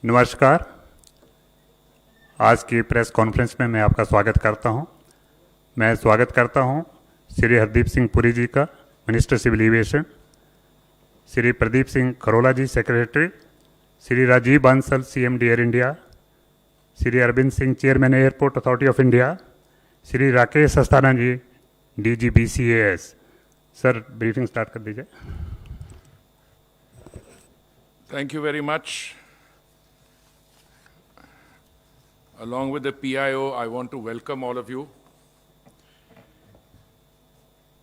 नमस्कार। आज की प्रेस कॉन्फ्रेंस में मैं आपका स्वागत करता हूं। मैं स्वागत करता हूं श्री हरदीप सिंह पुरी जी का, minister civil aviation, Shri Pradeep Singh Kharola ji, secretary, Shri Rajiv Bansal, CMD Air India, Shri Arvind Singh, chairman airport authority of India, Shri Rakesh Asthana ji, DG BCAS। Sir, briefing start कर दीजिए। Thank you very much. Along with the PIO, I want to welcome all of you.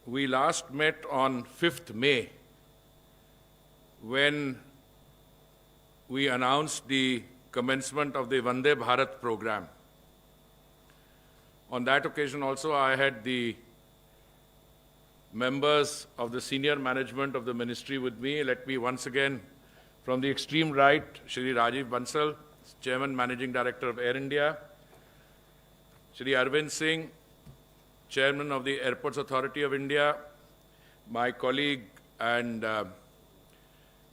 We last met on 5th May when we announced the commencement of the Vande Bharat program. On that occasion also, I had the members of the senior management of the ministry with me. Let me once again, from the extreme right, Shri Rajiv Bansal, Chairman, Managing Director of Air India, Shri Arvind Singh, Chairman of the Airports Authority of India, my colleague and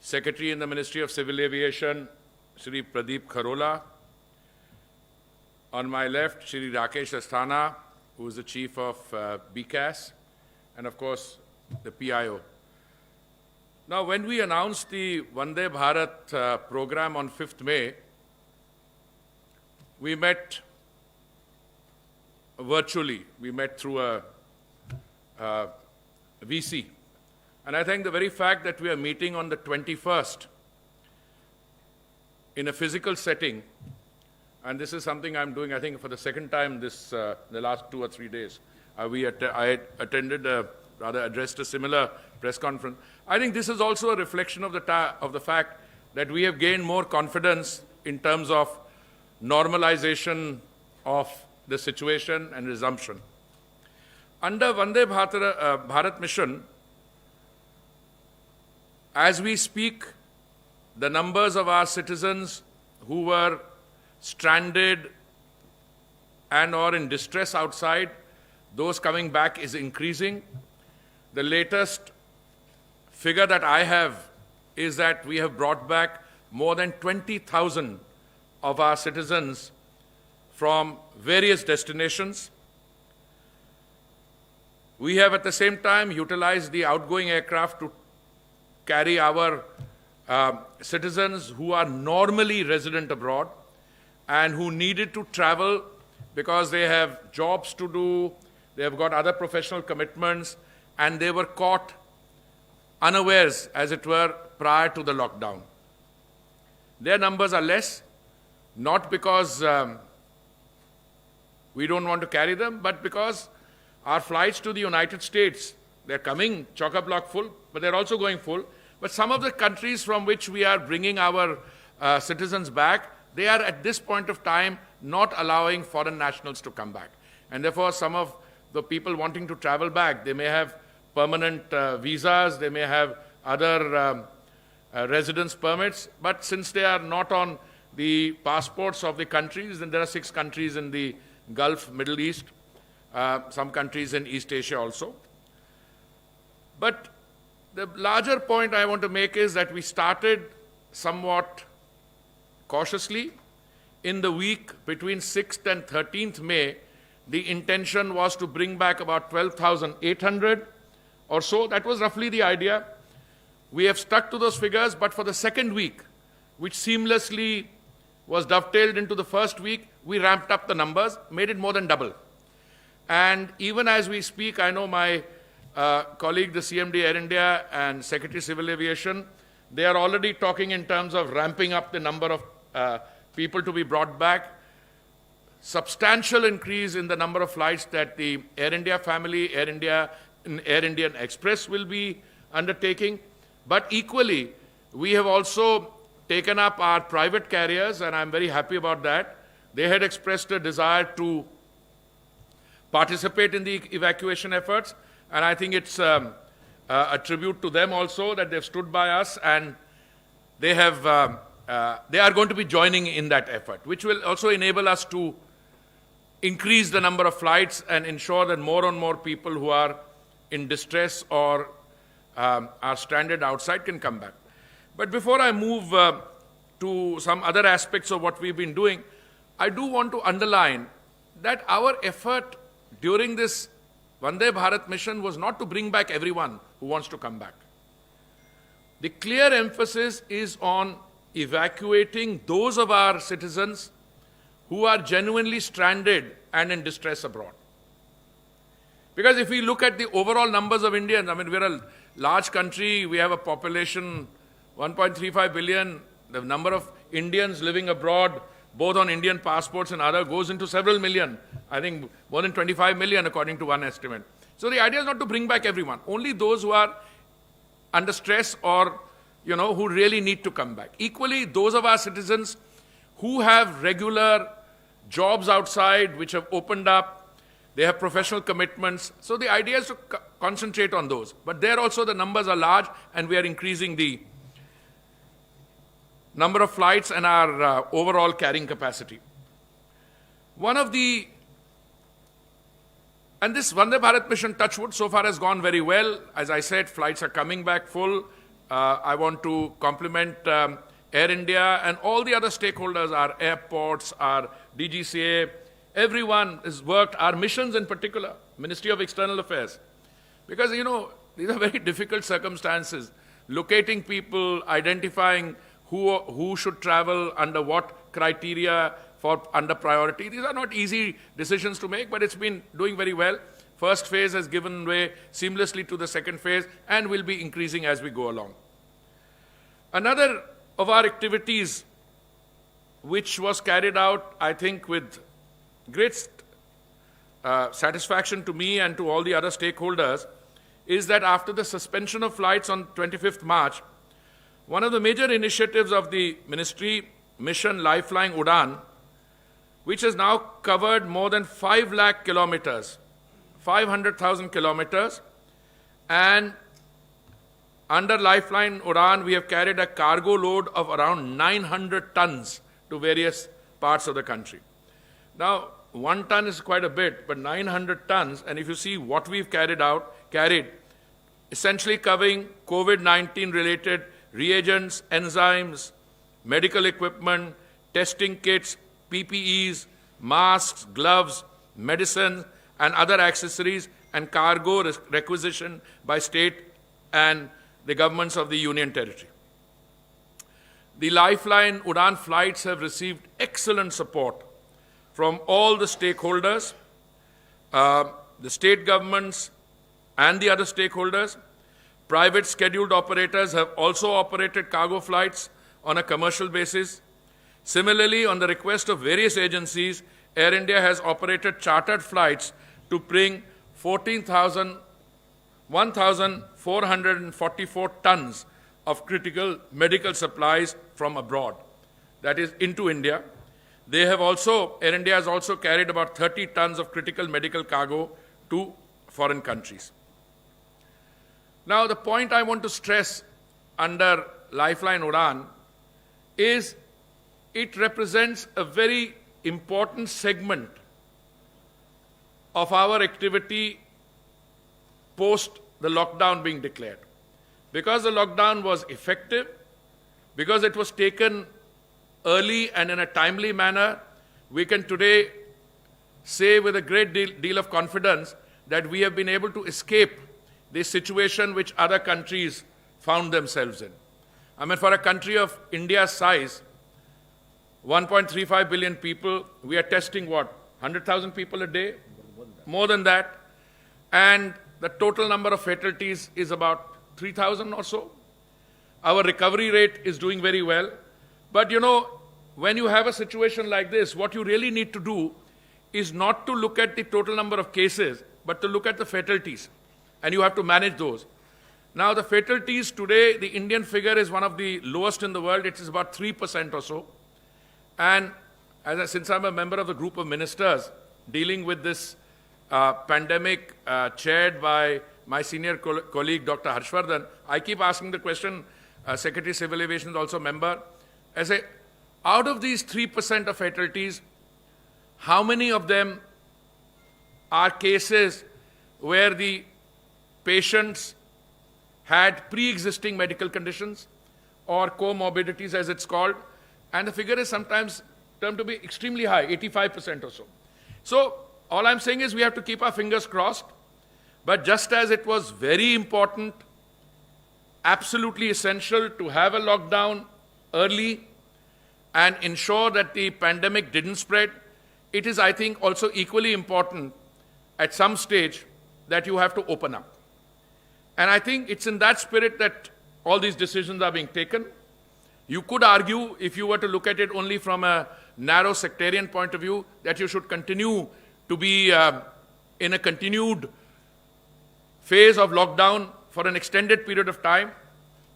Secretary in the Ministry of Civil Aviation, Shri Pradeep Kharola. On my left, Shri Rakesh Asthana, who is the Chief of BCAS, and of course, the PIO. Now, when we announced the Vande Bharat program on 5th May, we met virtually. We met through a VC. And I think the very fact that we are meeting on the 21st in a physical setting, and this is something I'm doing, I think, for the second time this the last 2 or 3 days. I attended, rather addressed a similar press conference. I think this is also a reflection of the fact that we have gained more confidence in terms of normalization of the situation and resumption. Under Vande Bharat mission, as we speak, the numbers of our citizens who were stranded and or in distress outside, those coming back is increasing. The latest figure that I have is that we have brought back more than 20,000 of our citizens from various destinations. We have at the same time utilized the outgoing aircraft to carry our citizens who are normally resident abroad and who needed to travel because they have jobs to do, they have got other professional commitments, and they were caught unawares, as it were, prior to the lockdown. Their numbers are less, not because we don't want to carry them, but because our flights to the United States, they're coming chock-a-block full, but they're also going full. But some of the countries from which we are bringing our citizens back, they are at this point of time not allowing foreign nationals to come back. And therefore, some of the people wanting to travel back, they may have permanent visas, they may have other residence permits, but since they are not on the passports of the countries, then there are 6 countries in the Gulf, Middle East, some countries in East Asia also. But the larger point I want to make is that we started somewhat cautiously. In the week between 6th and 13th May, the intention was to bring back about 12,800 or so. That was roughly the idea. We have stuck to those figures, but for the second week, which seamlessly was dovetailed into the first week, we ramped up the numbers, made it more than double. And even as we speak, I know my colleague, the CMD Air India and Secretary Civil Aviation, they are already talking in terms of ramping up the number of people to be brought back. Substantial increase in the number of flights that the Air India family, Air India and Air Indian Express will be undertaking. But equally, we have also taken up our private carriers, and I'm very happy about that. They had expressed a desire to participate in the evacuation efforts, and I think it's a tribute to them also that they've stood by us, and they are going to be joining in that effort, which will also enable us to increase the number of flights and ensure that more and more people who are in distress or are stranded outside can come back. But before I move to some other aspects of what we've been doing, I do want to underline that our effort during this Vande Bharat mission was not to bring back everyone who wants to come back. The clear emphasis is on evacuating those of our citizens who are genuinely stranded and in distress abroad. Because if we look at the overall numbers of Indians, I mean, we're a large country, we have a population 1.35 billion, the number of Indians living abroad, both on Indian passports and other, goes into several million. I think more than 25 million according to one estimate. So the idea is not to bring back everyone, only those who are under stress or, who really need to come back. Equally, those of our citizens who have regular jobs outside which have opened up, they have professional commitments. So the idea is to concentrate on those. But there also the numbers are large and we are increasing the number of flights and our overall carrying capacity. And this Vande Bharat mission, touchwood, so far has gone very well. As I said, flights are coming back full. I want to compliment Air India and all the other stakeholders, our airports, our DGCA, everyone has worked, our missions in particular, Ministry of External Affairs. Because, these are very difficult circumstances. Locating people, identifying who should travel, under what criteria, under priority. These are not easy decisions to make, but it's been doing very well. First phase has given way seamlessly to the second phase and will be increasing as we go along. Another of our activities which was carried out, I think, with great satisfaction to me and to all the other stakeholders, is that after the suspension of flights on 25th March, one of the major initiatives of the ministry, Mission Lifeline Udan, which has now covered more than 5 lakh kilometers, 500,000 kilometers, and under Lifeline Udan, we have carried a cargo load of around 900 tons to various parts of the country. Now, 1 ton is quite a bit, but 900 tons, and if you see what we've carried, essentially covering COVID-19 related reagents, enzymes, medical equipment, testing kits, PPEs, masks, gloves, medicine, and other accessories, and cargo requisition by state and the governments of the Union Territory. The Lifeline Udan flights have received excellent support from all the stakeholders, the state governments and the other stakeholders. Private scheduled operators have also operated cargo flights on a commercial basis. Similarly, on the request of various agencies, Air India has operated chartered flights to bring 1,444 tons of critical medical supplies from abroad, that is, into India. Air India has also carried about 30 tons of critical medical cargo to foreign countries. Now, the point I want to stress under Lifeline Udan is it represents a very important segment of our activity post the lockdown being declared. Because the lockdown was effective, because it was taken early and in a timely manner, we can today say with a great deal of confidence that we have been able to escape the situation which other countries found themselves in. I mean, for a country of India's size, 1.35 billion people, we are testing what, 100,000 people a day? More than that. And the total number of fatalities is about 3,000 or so. Our recovery rate is doing very well. But when you have a situation like this, what you really need to do is not to look at the total number of cases, but to look at the fatalities. And you have to manage those. Now, the fatalities today, the Indian figure is one of the lowest in the world. It is about 3% or so. And since I'm a member of the group of ministers dealing with this pandemic chaired by my senior colleague, Dr. Harshvardhan, I keep asking the question, Secretary Civil Aviation is also a member. I say, out of these 3% of fatalities, how many of them are cases where the patients had pre-existing medical conditions or comorbidities as it's called, and the figure is sometimes termed to be extremely high, 85% or so. So all I'm saying is we have to keep our fingers crossed, but just as it was very important, absolutely essential to have a lockdown early and ensure that the pandemic didn't spread, it is, I think, also equally important at some stage that you have to open up. And I think it's in that spirit that all these decisions are being taken. You could argue, if you were to look at it only from a narrow sectarian point of view, that you should continue to be in a continued phase of lockdown for an extended period of time.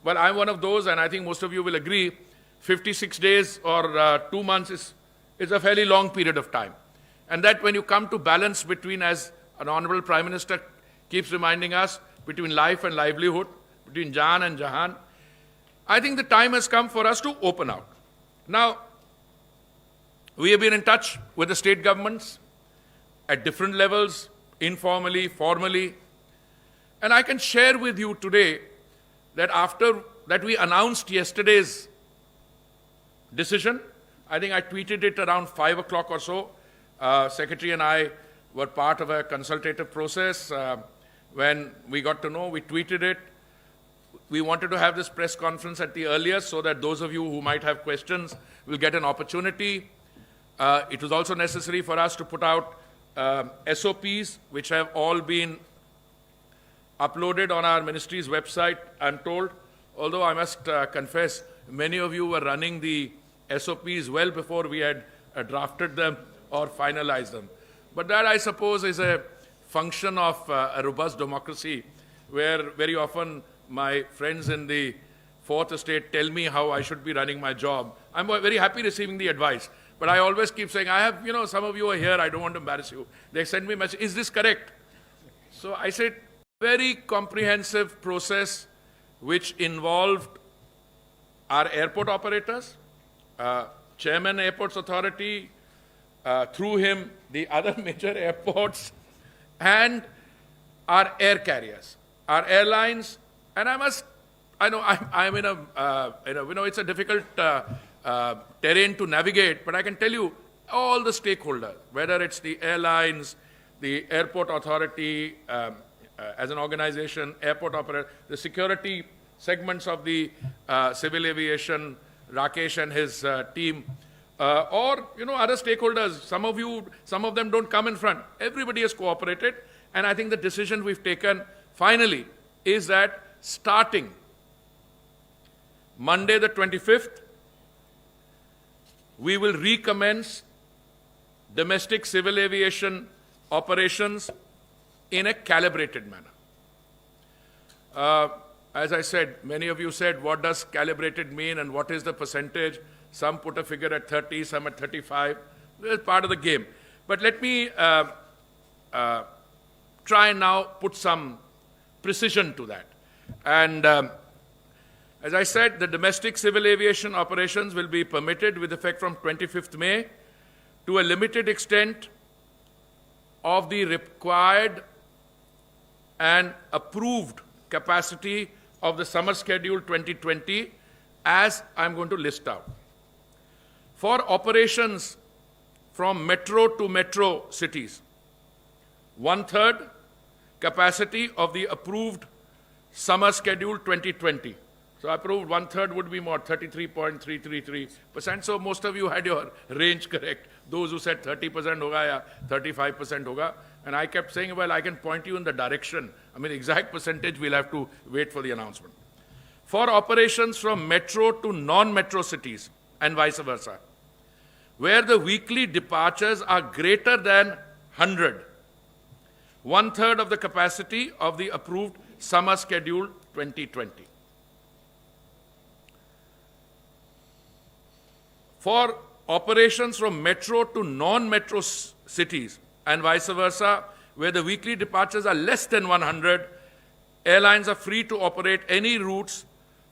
Well, I'm one of those, and I think most of you will agree, 56 days or 2 months is a fairly long period of time. And that when you come to balance between, as an Honorable Prime Minister keeps reminding us, between life and livelihood, between Jaan and Jahan, I think the time has come for us to open out. Now, we have been in touch with the state governments at different levels, informally, formally, and I can share with you today that after that we announced yesterday's decision, I think I tweeted it around 5 o'clock or so. Secretary and I were part of a consultative process. When we got to know, we tweeted it. We wanted to have this press conference at the earliest so that those of you who might have questions will get an opportunity. It was also necessary for us to put out SOPs, which have all been uploaded on our ministry's website, I'm told. Although I must confess, many of you were running the SOPs well before we had drafted them or finalized them. But that, I suppose, is a function of a robust democracy, where very often my friends in the Fourth Estate tell me how I should be running my job. I'm very happy receiving the advice, but I always keep saying, I have, some of you are here, I don't want to embarrass you. They send me a message, is this correct? So I said, very comprehensive process which involved our airport operators, Chairman Airports Authority, through him the other major airports, and our air carriers, our airlines. And I know I'm in a, it's a difficult terrain to navigate, but I can tell you all the stakeholders, whether it's the airlines, the airport authority, as an organization, airport operator, the security segments of the civil aviation, Rakesh and his team, or other stakeholders. Some of them don't come in front. Everybody has cooperated, and I think the decision we've taken finally is that starting Monday the 25th, we will recommence domestic civil aviation operations in a calibrated manner. As I said, many of you said, what does calibrated mean and what is the percentage? Some put a figure at 30, some at 35. It's part of the game. But let me try and now put some precision to that. And as I said, the domestic civil aviation operations will be permitted with effect from 25th May to a limited extent of the required and approved capacity of the summer schedule 2020, as I'm going to list out. For operations from metro to metro cities, 1/3 capacity of the approved summer schedule 2020. So approved 1/3 would be more, 33.333%. So most of you had your range correct. Those who said 30% hoga ya 35% hoga. And I kept saying, well, I can point you in the direction. I mean, exact percentage, we'll have to wait for the announcement. For operations from metro to non-metro cities and vice versa, where the weekly departures are greater than 100, 1/3 of the capacity of the approved summer schedule 2020. For operations from metro to non-metro cities and vice versa, where the weekly departures are less than 100, airlines are free to operate any routes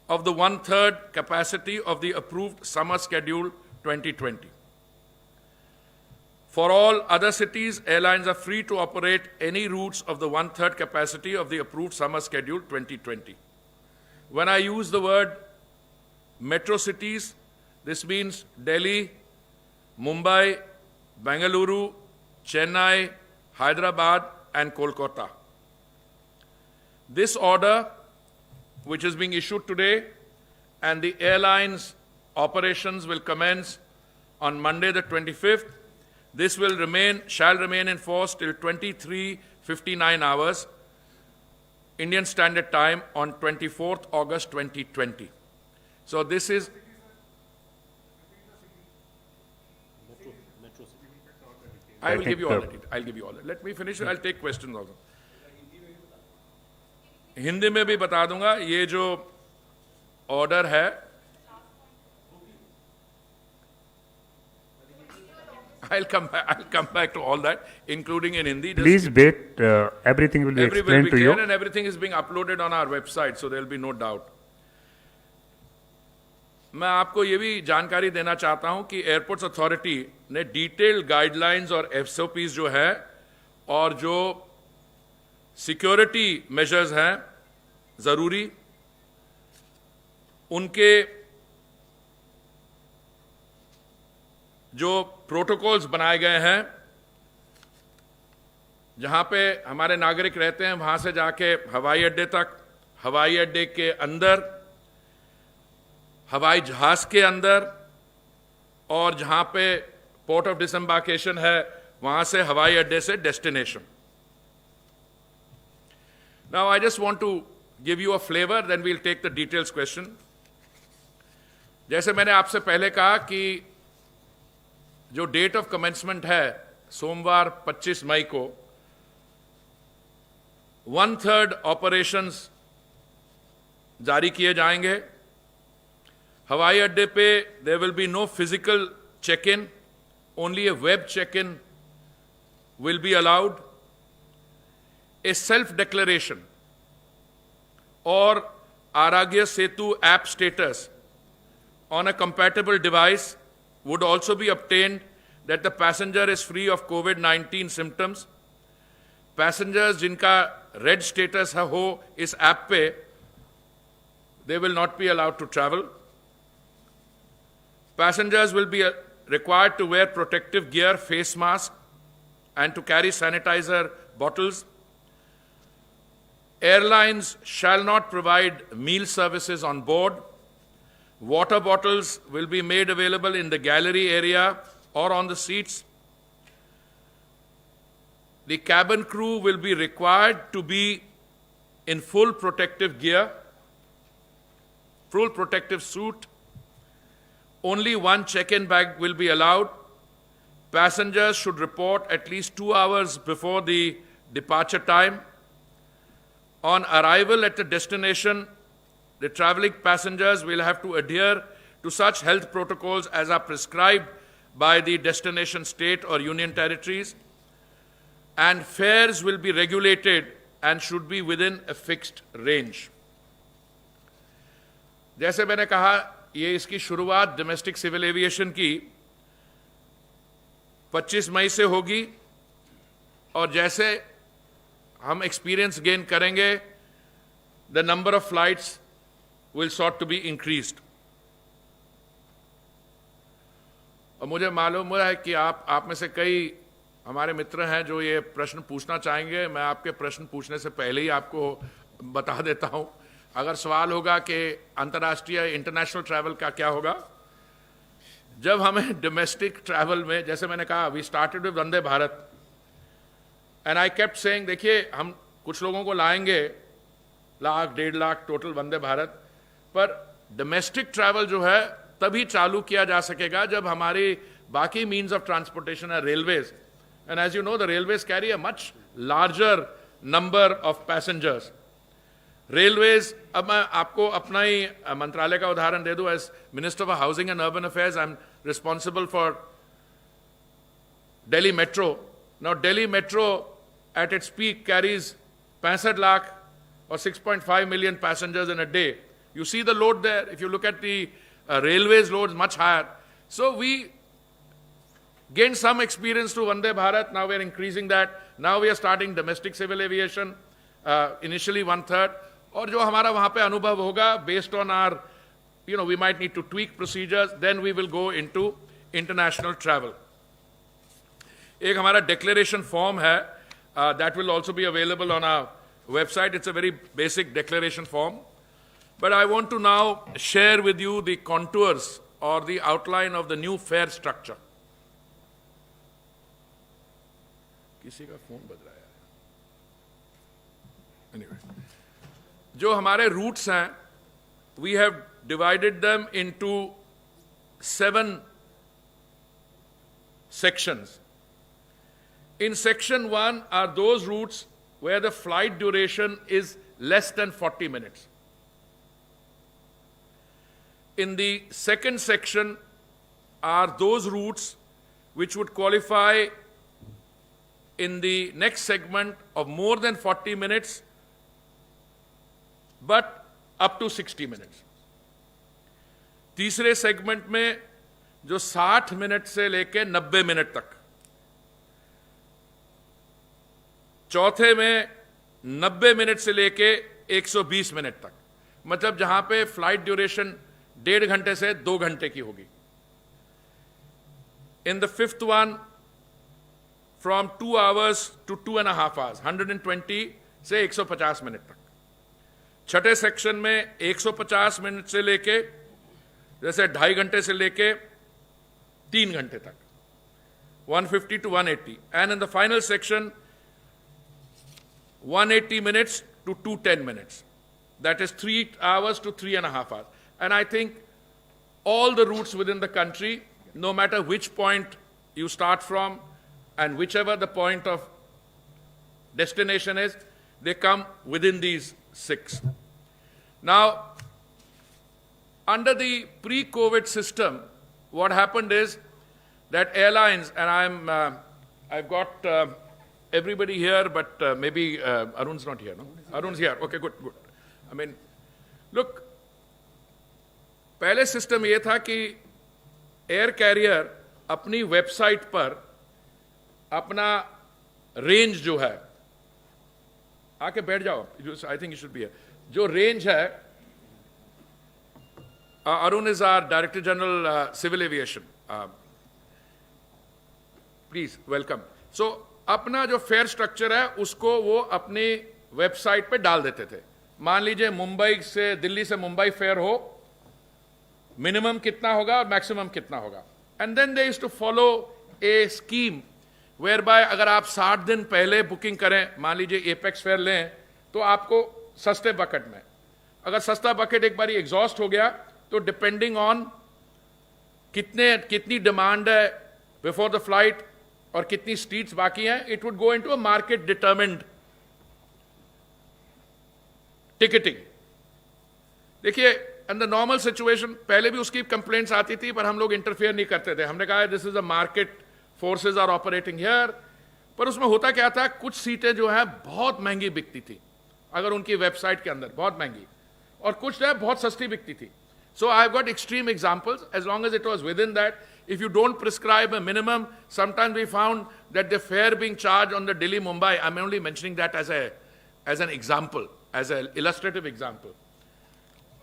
of the 1/3 capacity of the approved summer schedule 2020. For all other cities, airlines are free to operate any routes of the 1/3 capacity of the approved summer schedule 2020. When I use the word metro cities, This means Delhi, Mumbai, Bengaluru, Chennai, Hyderabad, and Kolkata. This order, which is being issued today, and the airline's operations will commence on Monday the 25th. This shall remain in force till 23:59 hours, Indian Standard Time, on 24th August 2020. So this is... I will give you all that. I'll give you all that. Let me finish. I'll take questions also. Hindi में भी बता दूंगा. ये जो order है, I'll come back to all that, including in Hindi. Please wait. Everything will be explained to you. And everything is being uploaded on our website, so there will be no doubt. मैं आपको ये भी जानकारी देना चाहता हूं कि airports authority ने डिटेल्ड गाइडलाइंस और एसओपीज जो है और जो सिक्योरिटी मेजर्स हैं जरूरी, उनके जो प्रोटोकॉल्स बनाए गए हैं, जहां पे हमारे नागरिक रहते हैं वहां से जाके हवाई अड्डे तक, हवाई अड्डे के अंदर, हवाई जहाज के अंदर, और जहां पे पोर्ट ऑफ डिसएम्बार्केशन है वहां से हवाई अड्डे से destination. Now I just want to give you a flavour, then we'll take the details question. जैसे मैंने आपसे पहले कहा कि जो डेट ऑफ कमेंसमेंट है सोमवार 25 मई को, 1/3 ऑपरेशंस जारी किए जाएंगे. हवाई अड्डे पे there will be no physical check in, only a web check in will be allowed. A self declaration और Aarogya Setu app status on a compatible device would also be obtained that the passenger is free of COVID-19 symptoms. Passengers जिनका red status हो इस app पे, they will not be allowed to travel. Passengers will be required to wear protective gear, face mask, and to carry sanitizer bottles. Airlines shall not provide meal services on board. Water bottles will be made available in the gallery area or on the seats. The cabin crew will be required to be in full protective gear, full protective suit. Only one check-in bag will be allowed. Passengers should report at least 2 hours before the departure time. On arrival at the destination, the traveling passengers will have to adhere to such health protocols as are prescribed by the destination state or union territories, and fares will be regulated and should be within a fixed range. जैसे मैंने कहा, ये इसकी शुरुआत domestic civil aviation की 25 मई से होगी, और जैसे हम एक्सपीरियंस गेन करेंगे, the number of flights will sought to be increased. और मुझे मालूम है कि आप में से कई हमारे मित्र हैं जो ये प्रश्न पूछना चाहेंगे. मैं आपके प्रश्न पूछने से पहले ही आपको बता देता हूं. अगर सवाल होगा कि अंतर्राष्ट्रीय इंटरनेशनल ट्रैवल का क्या होगा, जब हमें डोमेस्टिक ट्रैवल में, जैसे मैंने कहा, we started with Vande Bharat, and I kept saying, देखिए हम कुछ लोगों को लाएंगे, 1,00,000 1.5 लाख टोटल वंदे भारत, पर डोमेस्टिक ट्रैवल जो है तभी चालू किया जा सकेगा जब हमारी बाकी मीन्स ऑफ ट्रांसपोर्टेशन है railways. And as you know, the railways carry a much larger number of passengers. Railways, अब मैं आपको अपना ही मंत्रालय का उदाहरण दे दूं. As minister for housing and urban affairs, I am responsible for Delhi metro. Now Delhi metro at its peak carries 65 lakh or 6.5 million passengers in a day. You see the load there. If you look at the railways loads, much higher. So we gained some experience to Vande Bharat. Now we are increasing that. Now we are starting domestic civil aviation, initially 1/3. और जो हमारा वहाँ पे अनुभव होगा based on our we might need to tweak procedures, then we will go into international travel. एक हमारा declaration form है, that will also be available on our website. It's a very basic declaration form. But I want to now share with you the contours or the outline of the new fare structure. किसी का phone बज रहा है. Anyway, जो हमारे routes हैं, we have divided them into 7 sections. In section 1 are those routes where the flight duration is less than 40 minutes. In the second section are those routes which would qualify in the next segment of more than 40 minutes, but up to 60 minutes. तीसरे segment में जो 60 minute से लेके 90 minute तक, चौथे में 90 minute से लेके 120 मिनट तक, मतलब जहां पे फ्लाइट ड्यूरेशन 1.5 घंटे से 2 घंटे की होगी. In the fifth one from 2 hours to 2.5 hours, 120 से 150 मिनट तक. छठे सेक्शन में 150 मिनट से लेके जैसे 2.5 घंटे से लेके 3 घंटे तक, 150 to 180. And in the final section 180 minutes to 210 minutes. That is 3 hours to 3.5 hours. And I think all the routes within the country, no matter which point you start from and whichever the point of destination is, they come within these 6. Now, under the pre-COVID system, what happened is that airlines, and I've got everybody here, but maybe Arun's not here, no? Arun's here. Okay, good. I mean, look, पहले system ये था कि air career अपनी website पर अपना range जो है, आके बैठ जाओ, I think you should be, जो रेंज है, Arun is our director general civil aviation, please welcome. So अपना जो फेयर स्ट्रक्चर है उसको वो अपनी वेबसाइट पे डाल देते थे. मान लीजिए मुंबई से, दिल्ली से मुंबई फेयर हो, मिनिमम कितना होगा और मैक्सिमम कितना होगा. And then they used to follow a scheme whereby अगर आप 60 दिन पहले बुकिंग करें, मान लीजिए एपेक्स फेयर लें, तो आपको सस्ते बकेट में, अगर सस्ता बकेट एक बार एग्जॉस्ट हो गया तो डिपेंडिंग ऑन कितनी डिमांड है बिफोर द फ्लाइट और कितनी सीट्स बाकी हैं, it would go into a market determined ticketing. देखिए, इन द नॉर्मल सिचुएशन पहले भी उसकी कंप्लेंट्स आती थी, पर हम लोग इंटरफेयर नहीं करते थे. हमने कहा this is a market, forces are operating here. पर उसमें होता क्या था, कुछ सीटें जो है बहुत महंगी बिकती थी अगर उनकी वेबसाइट के अंदर, बहुत महंगी, और कुछ जो है बहुत सस्ती बिकती थी. So I've got extreme examples. As long as it was within that, if you don't prescribe a minimum, sometimes we found that the fare being charged on the Delhi-Mumbai, I'm only mentioning that as an example, as an illustrative example.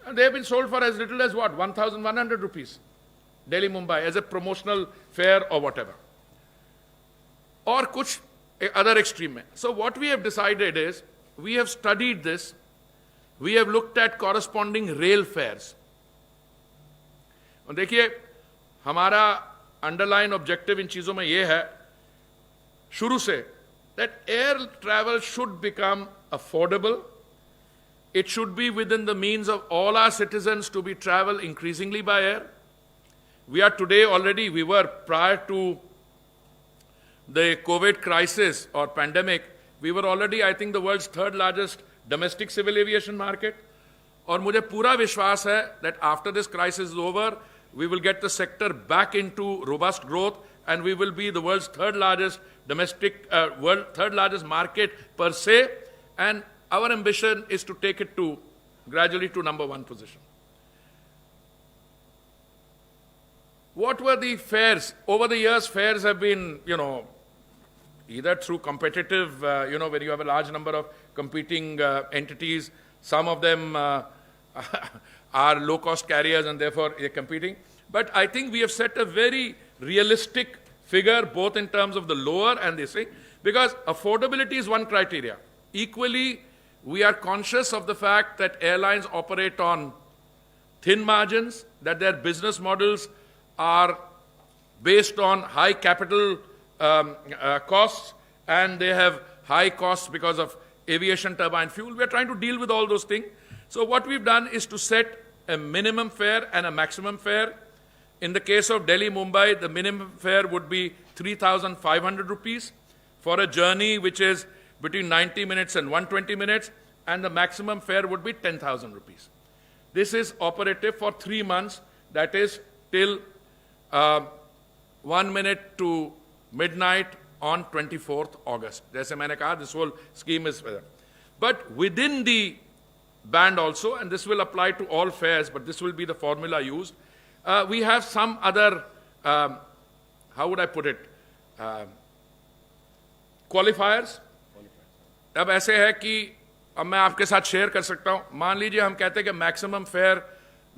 And they have been sold for as little as what, 1,100 rupees, Delhi-Mumbai, as a promotional fare or whatever. Or kuch other extreme. So what we have decided is, we have studied this, we have looked at corresponding rail fares. और देखिए, हमारा underline objective इन चीजों में यह है शुरू से, that air travel should become affordable. It should be within the means of all our citizens to be travel increasingly by air. We are today already, we were prior to the COVID crisis और pandemic, we were already I think the world's 3rd largest domestic civil aviation market. और मुझे पूरा विश्वास है that after this crisis is over, we will get the sector back into robust growth and we will be the world's 3rd largest domestic, 3rd largest market per se, and our ambition is to take it to gradually to number 1 position. What were the fares? Over the years, fares have been, either through competitive, when you have a large number of competing entities, some of them are low-cost carriers and therefore they're competing. But I think we have set a very realistic figure, both in terms of the lower and this thing, because affordability is one criteria. Equally, we are conscious of the fact that airlines operate on thin margins, that their business models are based on high capital costs, and they have high costs because of aviation turbine fuel. We are trying to deal with all those things. So what we've done is to set a minimum fare and a maximum fare. In the case of Delhi-Mumbai, the minimum fare would be 3,500 rupees for a journey which is between 90 minutes and 120 minutes, and the maximum fare would be 10,000 rupees. This is operative for 3 months, that is till 1 minute to midnight on 24th August. Jaise maine kaha, this whole scheme is there. But within the band also, and this will apply to all fares, but this will be the formula used, we have some other, how would I put it, qualifiers. अब ऐसे है कि अब मैं आपके साथ share कर सकता हूँ. मान लीजिए हम कहते हैं कि मैक्सिमम फेयर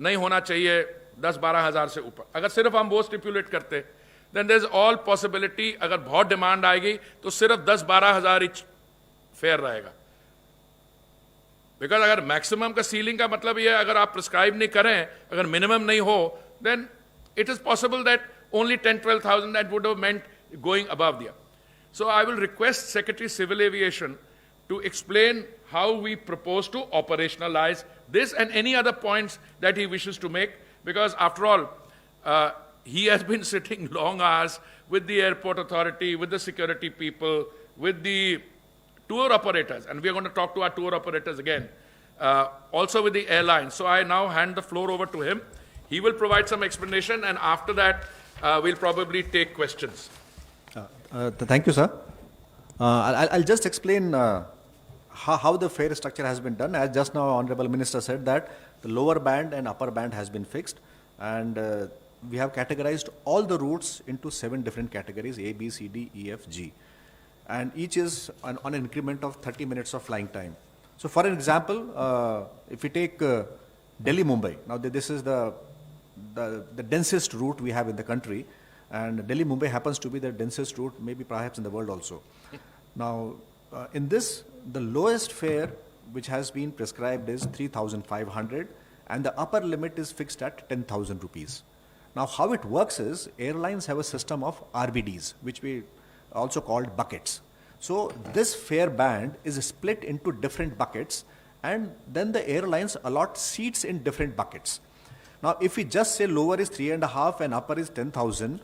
नहीं होना चाहिए 10-12 हज़ार से ऊपर. अगर सिर्फ हम वो स्टिपुलेट करते, then there's all possibility, अगर बहुत डिमांड आएगी तो सिर्फ 10-12 हज़ार ही फेयर रहेगा. बिकॉज अगर मैक्सिमम का सीलिंग का मतलब ये है, अगर आप प्रिस्क्राइब नहीं करें, अगर मिनिमम नहीं हो, then it is possible that only 10-12,000 that would have meant going above there. So I will request Secretary Civil Aviation to explain how we propose to operationalize this and any other points that he wishes to make, because after all, he has been sitting long hours with the airport authority, with the security people, with the tour operators, and we are going to talk to our tour operators again, also with the airlines. So I now hand the floor over to him. He will provide some explanation, and after that, we'll probably take questions. Thank you, sir. I'll just explain how the fare structure has been done. As just now, Honorable Minister said that the lower band and upper band has been fixed, and we have categorized all the routes into 7 different categories: A, B, C, D, E, F, G, and each is on an increment of 30 minutes of flying time. So, for an example, if we take Delhi-Mumbai, now this is the densest route we have in the country, and Delhi-Mumbai happens to be the densest route, maybe perhaps in the world also. Now, in this, the lowest fare which has been prescribed is 3,500, and the upper limit is fixed at 10,000 rupees. Now, how it works is, airlines have a system of RBDs, which we also called buckets. So, this fare band is split into different buckets, and then the airlines allot seats in different buckets. Now, if we just say lower is 3.5 and upper is 10,000,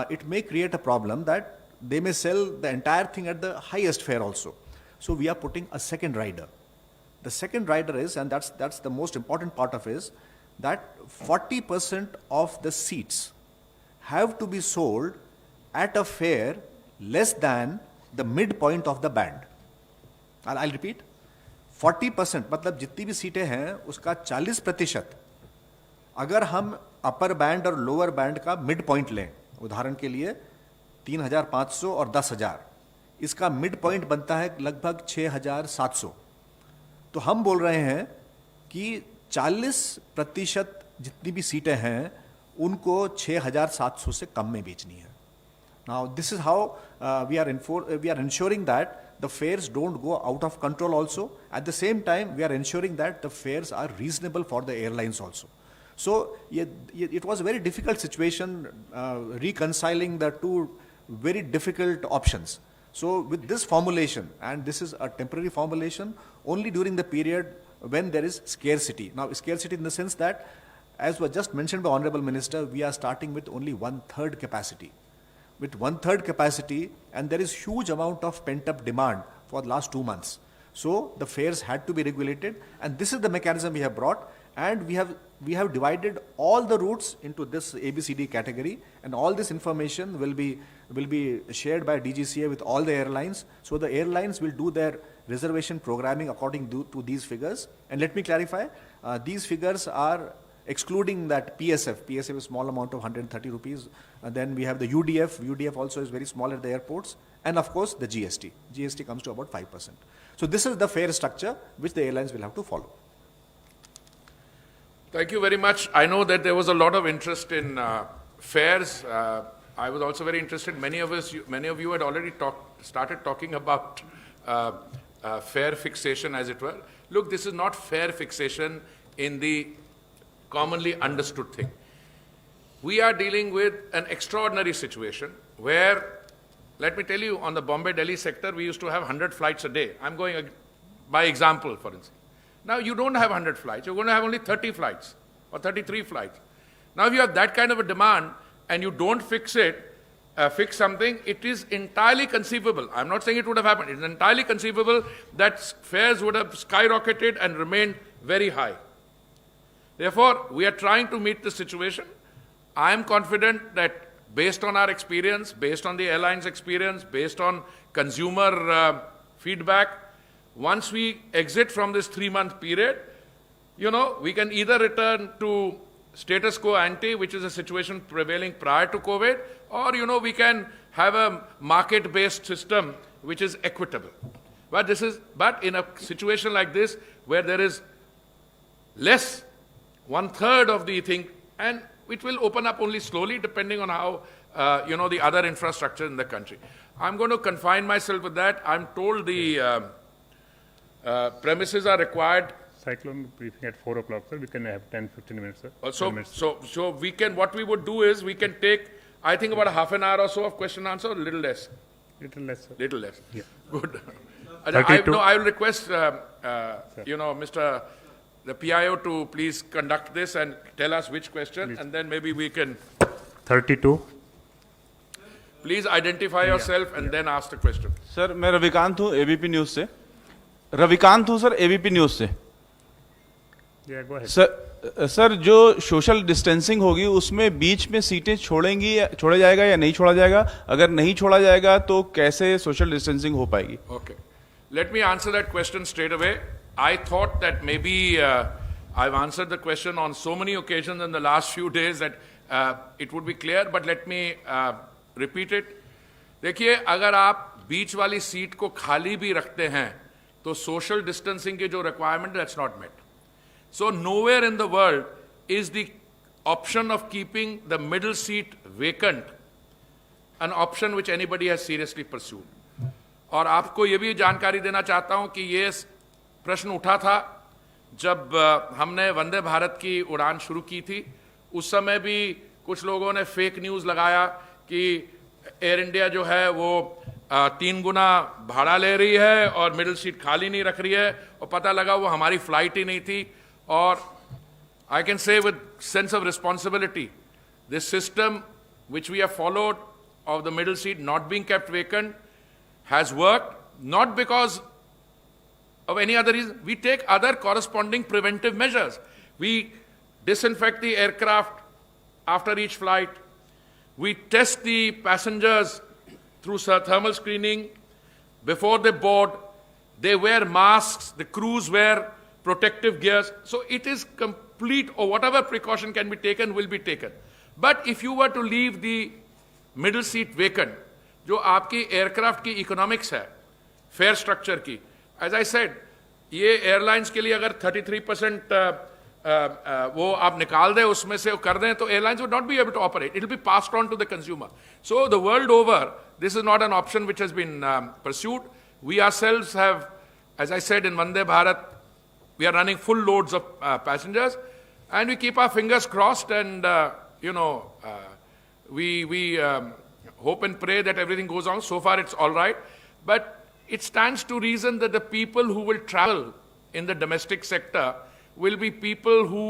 it may create a problem that they may sell the entire thing at the highest fare also. So we are putting a second rider. The second rider is, and that's the most important part of is, that 40% of the seats have to be sold at a fare less than the midpoint of the band. I'll repeat. 40% मतलब जितनी भी सीटें हैं उसका 40% अगर हम upper band और lower band का मिड पॉइंट लें, उदाहरण के लिए 3,500 और 10,000, इसका मिड पॉइंट बनता है लगभग 6,700. तो हम बोल रहे हैं कि 40% जितनी भी सीटें हैं उनको 6,700 से कम में बेचनी है. Now this is how we are ensuring that the fares don't go out of control also. At the same time, we are ensuring that the fares are reasonable for the airlines also. So it was a very difficult situation reconciling the two very difficult options. So with this formulation, and this is a temporary formulation, only during the period when there is scarcity. Now scarcity in the sense that, as was just mentioned by Honorable Minister, we are starting with only 1/3 capacity. With 1/3 capacity, and there is huge amount of pent-up demand for the last 2 months. So the fares had to be regulated, and this is the mechanism we have brought, and we have divided all the routes into this ABCD category, and all this information will be shared by DGCA with all the airlines. So the airlines will do their reservation programming according to these figures. And let me clarify, these figures are excluding that PSF. PSF is a small amount of 130 rupees. And then we have the UDF. UDF also is very small at the airports. And of course, the GST. GST comes to about 5%. So this is the fare structure which the airlines will have to follow. Thank you very much. I know that there was a lot of interest in fares. I was also very interested. Many of you had already started talking about fare fixation, as it were. Look, this is not fare fixation in the commonly understood thing. We are dealing with an extraordinary situation where, let me tell you, on the Bombay-Delhi sector, we used to have 100 flights a day. I'm going by example, for instance. Now, you don't have 100 flights. You're going to have only 30 flights or 33 flights. Now, if you have that kind of a demand and you don't fix something, it is entirely conceivable. I'm not saying it would have happened. It's entirely conceivable that fares would have skyrocketed and remained very high. Therefore, we are trying to meet the situation. I am confident that based on our experience, based on the airline's experience, based on consumer feedback, once we exit from this 3-month period, we can either return to status quo ante, which is a situation prevailing prior to COVID, or, we can have a market-based system which is equitable. But in a situation like this, where there is less, 1/3 of the thing, and it will open up only slowly depending on how, the other infrastructure in the country. I'm going to confine myself with that. I'm told the premises are required. Cyclone briefing at 4 o'clock, sir. We can have 10-15 minutes, sir. So we can, what we would do is we can take, I think, about half an hour or so of question answer, a little less. Little less, sir. Little less. Yeah. Good. 32. I will request, the PIO to please conduct this and tell us which question, Please. and then maybe we can 32. please identify yourself and then ask the question. Sir मैं रविकांत हूँ ABP news से। रविकांत हूँ sir ABP news से। Yeah, go ahead. Sir जो social distancing होगी उसमें बीच में सीटें छोड़ा जाएगा या नहीं छोड़ा जाएगा? अगर नहीं छोड़ा जाएगा तो कैसे सोशल डिस्टेंसिंग हो पाएगी? Okay. Let me answer that question straight away. I thought that maybe I've answered the question on so many occasions in the last few days that it would be clear, but let me repeat it. देखिए, अगर आप बीच वाली seat को खाली भी रखते हैं तो सोशल डिस्टेंसिंग की जो requirement that's not met. So nowhere in the world is the option of keeping the middle seat vacant an option which anybody has seriously pursued. और आपको ये भी जानकारी देना चाहता हूं कि ये प्रश्न उठा था जब हमने वंदे भारत की उड़ान शुरू की थी. उस समय भी कुछ लोगों ने फेक न्यूज़ लगाया कि एयर इंडिया जो है वो 3 गुना भाड़ा ले रही है और मिडिल सीट खाली नहीं रख रही है, और पता लगा वो हमारी फ्लाइट ही नहीं थी. और I can say with sense of responsibility this system which we have followed of the middle seat not being kept vacant has worked, not because of any other reason. We take other corresponding preventive measures. We disinfect the aircraft after each flight. We test the passengers through thermal screening before they board. They wear masks. The crews wear protective gears. So it is complete, or whatever precaution can be taken will be taken. But if you were to leave the middle seat vacant, जो आपकी aircraft की economics है, fare structure की, As I said, ये airlines के लिए अगर 33% वो आप निकाल दें, उसमें से कर दें, तो airlines would not be able to operate. It will be passed on to the consumer. So the world over, this is not an option which has been pursued. We ourselves have, as I said, in Vande Bharat, we are running full loads of passengers, and we keep our fingers crossed, and we hope and pray that everything goes on. So far, it's all right, but it stands to reason that the people who will travel in the domestic sector will be people who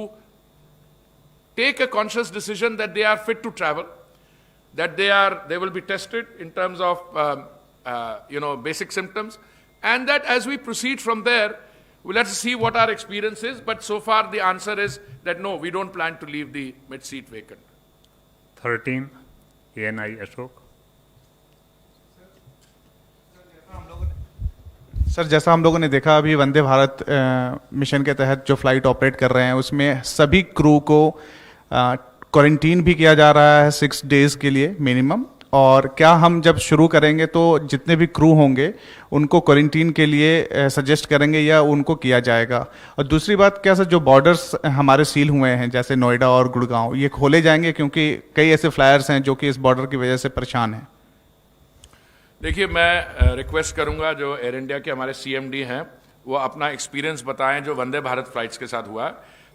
take a conscious decision that they are fit to travel, that they will be tested in terms of basic symptoms, and that as we proceed from there, let's see what our experience is. But so far the answer is that no, we don't plan to leave the mid seat vacant. 13 ANI Ashok. Sir जैसा हम लोगों ने देखा अभी Vande Bharat mission के तहत जो flight operate कर रहे हैं उसमें सभी क्रू को क्वारंटीन भी किया जा रहा है 6 डेज के लिए मिनिमम, और क्या हम जब शुरू करेंगे तो जितने भी क्रू होंगे उनको क्वारंटीन के लिए सजेस्ट करेंगे या उनको किया जाएगा? और दूसरी बात, क्या सर जो बॉर्डर्स हमारे सील हुए हैं जैसे नोएडा और गुड़गांव, ये खोले जाएंगे? क्योंकि कई ऐसे फ्लायर्स हैं जो कि इस बॉर्डर की वजह से परेशान हैं। देखिए, मैं रिक्वेस्ट करूंगा जो एयर इंडिया के हमारे सीएमडी हैं वो अपना एक्सपीरियंस बताएं जो वंदे भारत फ्लाइट्स के साथ हुआ है।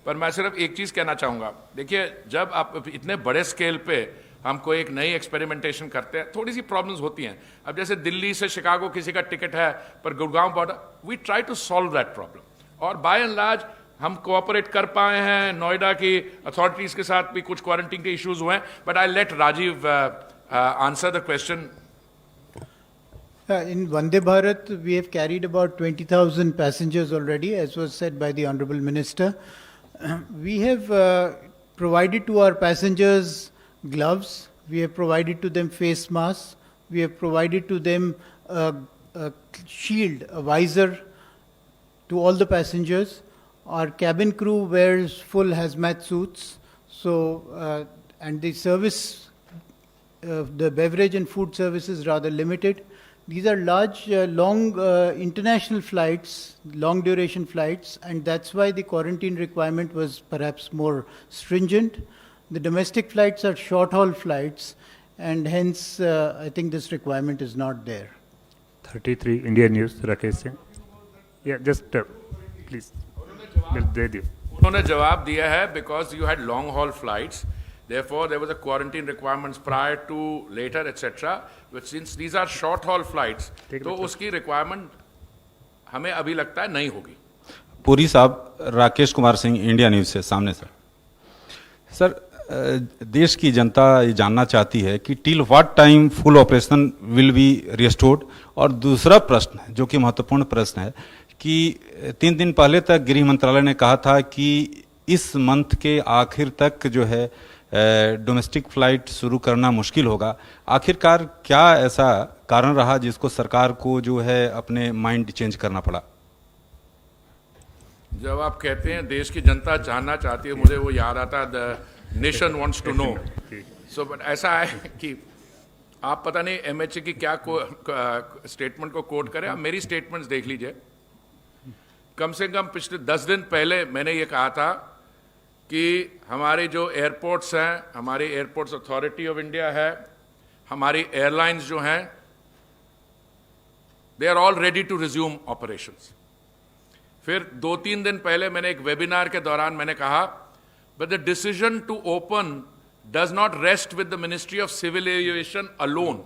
पर मैं सिर्फ एक चीज़ कहना चाहूँगा, देखिए जब आप इतने बड़े स्केल पे हम कोई एक नई एक्सपेरिमेंटेशन करते हैं, थोड़ी सी प्रॉब्लम्स होती हैं। अब जैसे दिल्ली से शिकागो किसी का टिकट है पर Gurgaon border, we try to solve that problem और बाय एंड लार्ज हम कोऑपरेट कर पाए हैं। नोएडा की अथॉरिटीज़ के साथ भी कुछ क्वारंटीन के इश्यूज हुए हैं, but I let Rajiv answer the question. In Vande Bharat, we have carried about 20,000 passengers already, as was said by the Honorable Minister. We have provided to our passengers gloves, we have provided to them face masks, we have provided to them a shield, a visor to all the passengers. Our cabin crew wears full hazmat suits, so and the service, the beverage and food service is rather limited. These are large, long international flights, long duration flights, and that's why the quarantine requirement was perhaps more stringent. The domestic flights are short haul flights, and hence I think this requirement is not there. 33 India News, Rakesh Singh. Yeah, just please. दे दियो। उन्होंने जवाब दिया है because you had long haul flights, therefore there was a quarantine requirements prior to, later, etc. But since these are short haul flights, तो उसकी requirement हमें अभी लगता है नहीं होगी। पुरी साहब, राकेश कुमार सिंह, इंडिया न्यूज़ से सामने सर। सर, देश की जनता ये जानना चाहती है कि till what time full operation will be restored. और दूसरा प्रश्न जो कि महत्वपूर्ण प्रश्न है कि 3 दिन पहले तक गृह मंत्रालय ने कहा था कि इस मंथ के आखिर तक जो है डोमेस्टिक फ्लाइट शुरू करना मुश्किल होगा। आखिरकार क्या ऐसा कारण रहा जिसको सरकार को जो है अपने माइंड चेंज करना पड़ा? जब आप कहते हैं देश की जनता जानना चाहती है, मुझे वो याद आता है the nation wants to know. So but ऐसा है कि आप पता नहीं एमएचए की क्या स्टेटमेंट को कोट करें, आप मेरी स्टेटमेंट्स देख लीजिए। कम से कम पिछले 10 दिन पहले मैंने ये कहा था कि हमारे जो एयरपोर्ट्स हैं, हमारी एयरपोर्ट्स अथॉरिटी ऑफ इंडिया है, हमारी एयरलाइंस जो हैं, they are all ready to resume operations. फिर 2-3 दिन पहले मैंने एक वेबिनार के दौरान मैंने कहा but the decision to open does not rest with the ministry of civil aviation alone,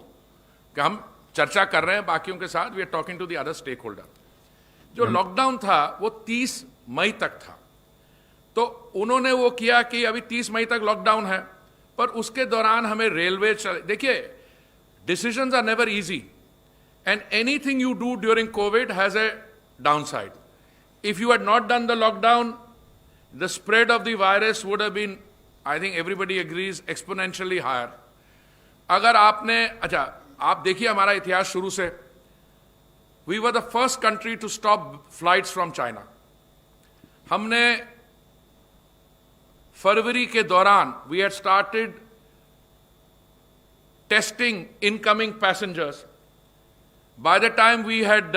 कि हम चर्चा कर रहे हैं बाकियों के साथ, we are talking to the other stakeholder. जो लॉकडाउन था वो 30 मई तक था, तो उन्होंने वो किया कि अभी 30 मई तक लॉकडाउन है, पर उसके दौरान हमें रेलवे देखिए, decisions are never easy and anything you do during COVID has a downside. If you had not done the lockdown, the spread of the virus would have been, I think everybody agrees, exponentially higher. अगर आपने, अच्छा आप देखिए हमारा इतिहास शुरू से, we were the first country to stop flights from China. हमने फरवरी के दौरान we had started testing incoming passengers. By the time we had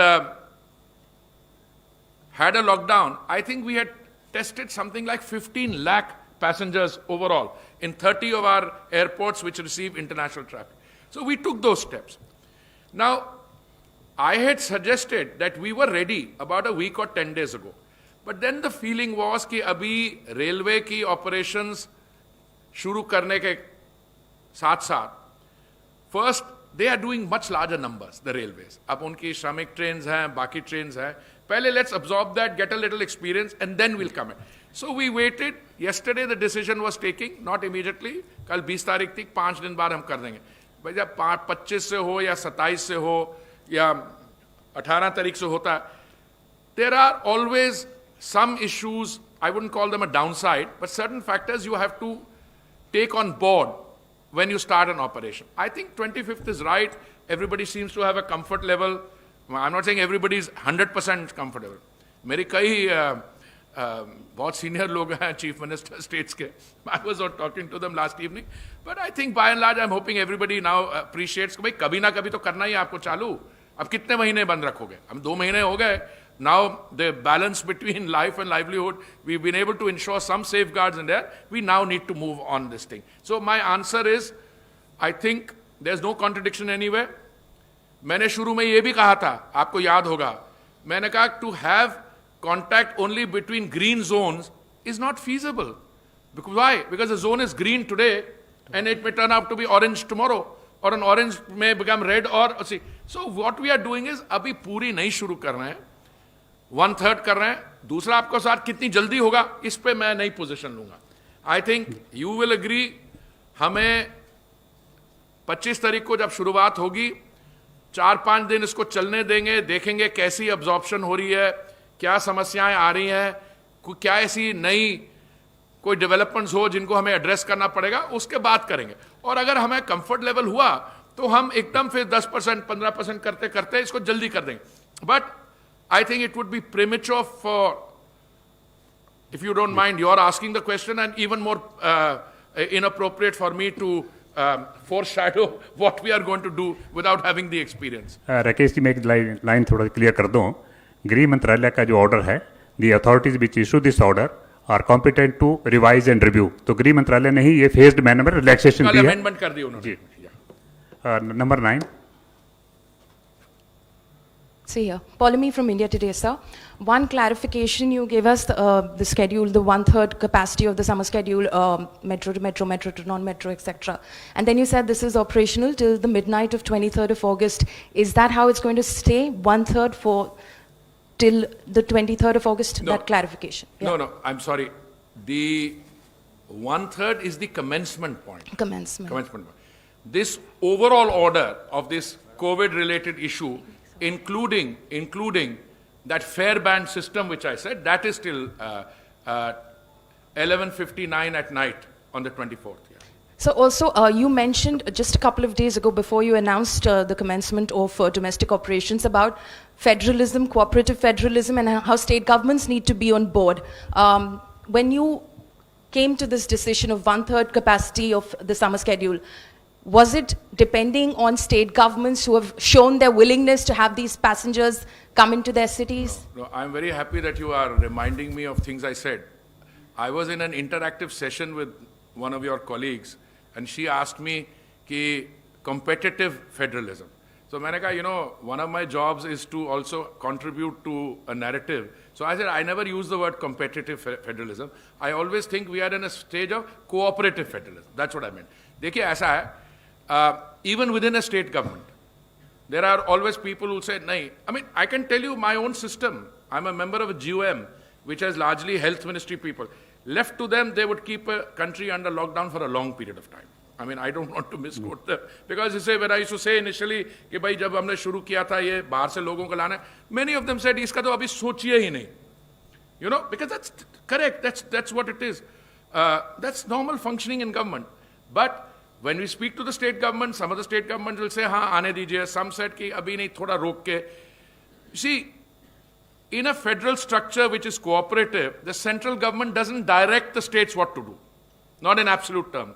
a lockdown, I think we had tested something like 15 lakh passengers overall in 30 of our airports which receive international traffic. So we took those steps. Now, I had suggested that we were ready about a week or 10 days ago. But then the feeling was कि अभी railway की operations शुरू करने के साथ साथ, first they are doing much larger numbers, the railways. अब उनकी श्रमिक ट्रेन्स हैं, बाकी ट्रेन्स हैं, पहले let's absorb that, get a little experience, and then we'll come in. So we waited. Yesterday the decision was taking, not immediately. कल 20 तारीख थी, 5 दिन बाद हम कर देंगे। भाई जब 25 से हो या 27 से हो या 18 तारीख से होता है, there are always some issues, I wouldn't call them a downside, but certain factors you have to take on board when you start an operation. I think 25th is right. Everybody seems to have a comfort level. I'm not saying everybody is 100% comfortable. मेरी कई बहुत senior लोग हैं chief minister states के. I was not talking to them last evening, but I think by and large I am hoping everybody now appreciates कि भाई कभी ना कभी तो करना ही आपको चालू. अब कितने महीने बंद रखोगे? हम 2 महीने हो गए. Now the balance between life and livelihood, we've been able to ensure some safeguards in there. We now need to move on this thing. So my answer is, I think there's no contradiction anywhere. मैंने शुरू में ये भी कहा था, आपको याद होगा, मैंने कहा to have contact only between green zones is not feasible. Because why? Because the zone is green today and it may turn out to be orange tomorrow, or an orange may become red or see. So what we are doing is अभी पूरी नहीं शुरू कर रहे हैं, 1/3 कर रहे हैं. दूसरा आपको साथ कितनी जल्दी होगा इस पे मैं नई पोजीशन लूंगा. I think you will agree, हमें 25 तारीख को जब शुरुआत होगी 4-5 दिन इसको चलने देंगे, देखेंगे कैसी अब्जॉर्प्शन हो रही है, क्या समस्याएं आ रही हैं, क्या ऐसी नई कोई डेवलपमेंट्स हो जिनको हमें एड्रेस करना पड़ेगा, उसके बाद करेंगे. और अगर हमें कंफर्ट लेवल हुआ तो हम एकदम फिर 10% 15% करते करते इसको जल्दी कर देंगे. But I think it would be premature for, if you don't mind, you're asking the question, and even more inappropriate for me to foreshadow what we are going to do without having the experience. Rakesh ji, मैं एक line थोड़ा clear कर दूं. गृह मंत्रालय का जो order है, the authorities which issue this order are competent to revise and review. तो गृह मंत्रालय ने ही ये फेज्ड मैनर में रिलैक्सेशन दी है. अमेंडमेंट कर दी उन्होंने. Number 9. So here, Polemy from India Today, sir. One clarification, you gave us the schedule, the 1/3 capacity of the summer schedule, metro to metro, metro to non-metro, etc. And then you said this is operational till the midnight of 23rd of August. Is that how it's going to stay, 1/3 for till the 23rd of August? No. That clarification. Yeah. No, I'm sorry. The 1/3 is the commencement point. Commencement. Commencement point. This overall order of this COVID-related issue, including that fare band system which I said, that is till 11:59 at night on the 24th. Yeah. So also, you mentioned just a couple of days ago before you announced the commencement of domestic operations about federalism, cooperative federalism, and how state governments need to be on board. When you came to this decision of 1/3 capacity of the summer schedule, was it depending on state governments who have shown their willingness to have these passengers come into their cities? No, I'm very happy that you are reminding me of things I said. I was in an interactive session with one of your colleagues, and she asked me ki competitive federalism. So मैंने कहा, one of my jobs is to also contribute to a narrative. So I said, I never use the word competitive federalism. I always think we are in a stage of cooperative federalism. That's what I meant. देखिए ऐसा है, even within a state government, there are always people who say, nahi. I mean, I can tell you my own system. I'm a member of a GOM, which has largely health ministry people. Left to them, they would keep a country under lockdown for a long period of time. I mean, I don't want to misquote them. Because you say, when I used to say initially, कि भाई जब हमने शुरू किया था ये बाहर से लोगों को लाना, many of them said, इसका तो अभी सोचिए ही नहीं. Because that's correct. That's what it is. That's normal functioning in government. But when we speak to the state government, some of the state governments will say, हाँ आने दीजिए. Some said कि अभी नहीं, थोड़ा रोक के. You see, in a federal structure which is cooperative, the central government doesn't direct the states what to do, not in absolute terms.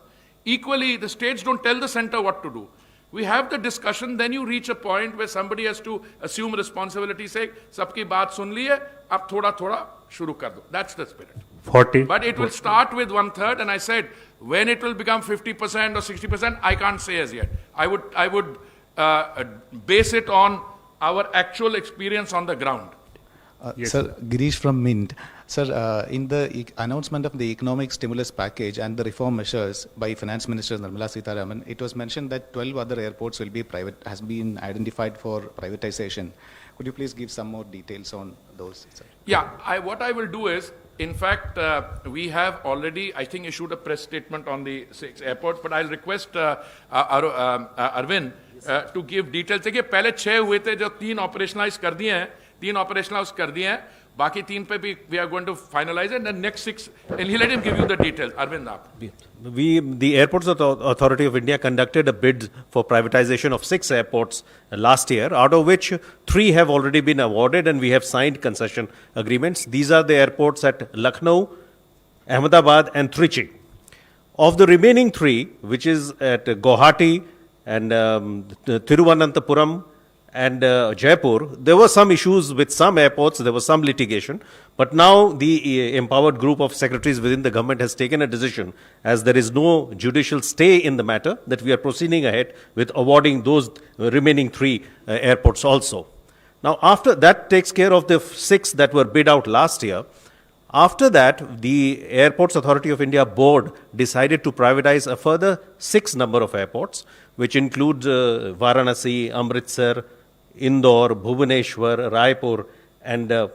Equally, the states don't tell the center what to do. We have the discussion, then you reach a point where somebody has to assume responsibility, say, सबकी बात सुन ली है, अब थोड़ा शुरू कर दो. That's the spirit. 40. But it will start with 1/3, and I said, when it will become 50% or 60%, I can't say as yet. I would base it on our actual experience on the ground. Yes, Sir, Girish from Mint. Sir, in the announcement of the economic stimulus package and the reform measures by Finance Minister Nirmala Sitharaman, it was mentioned that 12 other airports will be has been identified for privatization. Could you please give some more details on those, sir? Yeah, what I will do is, in fact, we have already, I think, issued a press statement on the 6 airports, but I'll request Arvind to give details. देखिए, पहले 6 हुए थे जो 3 operationalise कर दिए हैं, बाकी 3 पे भी we are going to finalize it, and the next 6, and let him give you the details. Arvind, aap. The Airports Authority of India conducted a bid for privatization of 6 airports last year, out of which 3 have already been awarded and we have signed concession agreements. These are the airports at Lucknow, Ahmedabad and Trichy. Of the remaining 3, which is at Guwahati and Thiruvananthapuram and Jaipur, there were some issues with some airports, there was some litigation, but now the empowered group of secretaries within the government has taken a decision, as there is no judicial stay in the matter, that we are proceeding ahead with awarding those remaining 3 airports also. Now, after that takes care of the 6 that were bid out last year. After that, the Airports Authority of India board decided to privatize a further 6 number of airports, which include Varanasi, Amritsar, Indore, Bhubaneswar, Raipur, and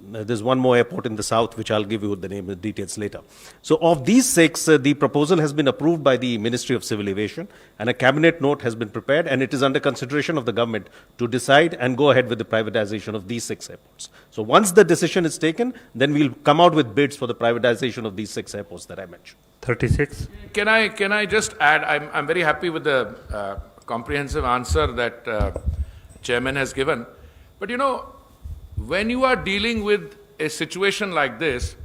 there's one more airport in the south, which I'll give you the name and details later. So of these 6, the proposal has been approved by the Ministry of Civil Aviation, and a cabinet note has been prepared, and it is under consideration of the government to decide and go ahead with the privatization of these 6 airports. So once the decision is taken, then we'll come out with bids for the privatization of these 6 airports that I mentioned. 36. Can I just add, I'm very happy with the comprehensive answer that Chairman has given. But you know, when you are dealing with a situation like this,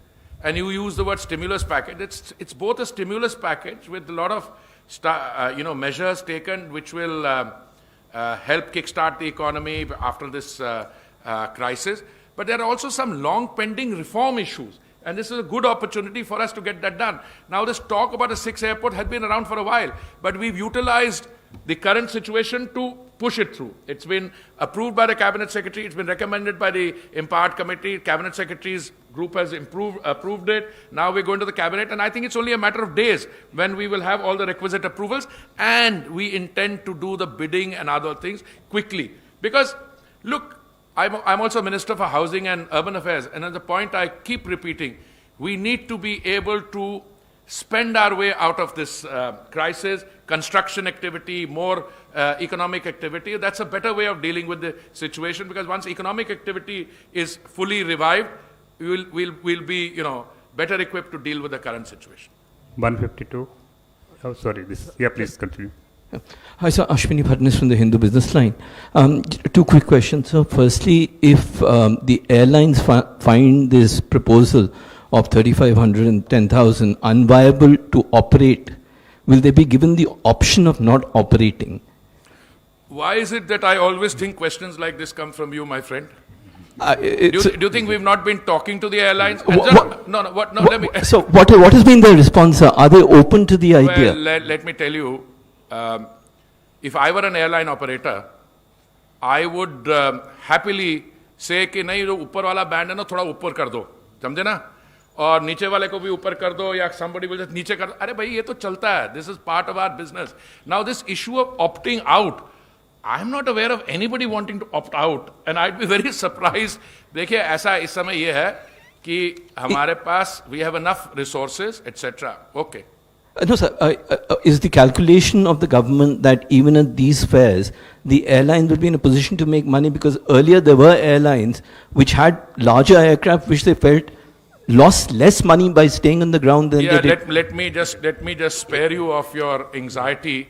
and you use the word stimulus package, it's both a stimulus package with a lot of measures taken which will help kickstart the economy after this crisis. But there are also some long pending reform issues. And this is a good opportunity for us to get that done. Now, this talk about a 6 airport has been around for a while, but we've utilized the current situation to push it through. It's been approved by the Cabinet Secretary. It's been recommended by the Empowered Committee. Cabinet Secretary's group has approved it. Now we're going to the Cabinet, and I think it's only a matter of days when we will have all the requisite approvals, and we intend to do the bidding and other things quickly. Because, look, I'm also Minister for Housing and Urban Affairs, and at the point I keep repeating, we need to be able to spend our way out of this crisis, construction activity, more economic activity. That's a better way of dealing with the situation, because once economic activity is fully revived, we'll be better equipped to deal with the current situation. 152. Oh, sorry. Please continue. Hi, sir. Ashwini Bhatnagar from the Hindu Business Line. 2 quick questions. So, firstly, if the airlines find this proposal of 3,500 and 10,000 unviable to operate, will they be given the option of not operating? Why is it that I always think questions like this come from you, my friend? Do you think we've not been talking to the airlines? Let me. So, what has been their response, sir? Are they open to the idea? Well, let me tell you. If I were an airline operator, I would happily say कि नहीं जो ऊपर वाला band है ना थोड़ा ऊपर कर दो, समझे ना? और नीचे वाले को भी ऊपर कर दो, या somebody will just नीचे कर दो. अरे भाई ये तो चलता है. This is part of our business. Now this issue of opting out, I am not aware of anybody wanting to opt out, and I'd be very surprised. देखिए ऐसा इस समय ये है कि हमारे पास we have enough resources, etc. Okay. No, sir. Is the calculation of the government that even at these fares, the airlines would be in a position to make money? Because earlier there were airlines which had larger aircraft which they felt lost less money by staying on the ground than they did. Let me just spare you of your anxiety.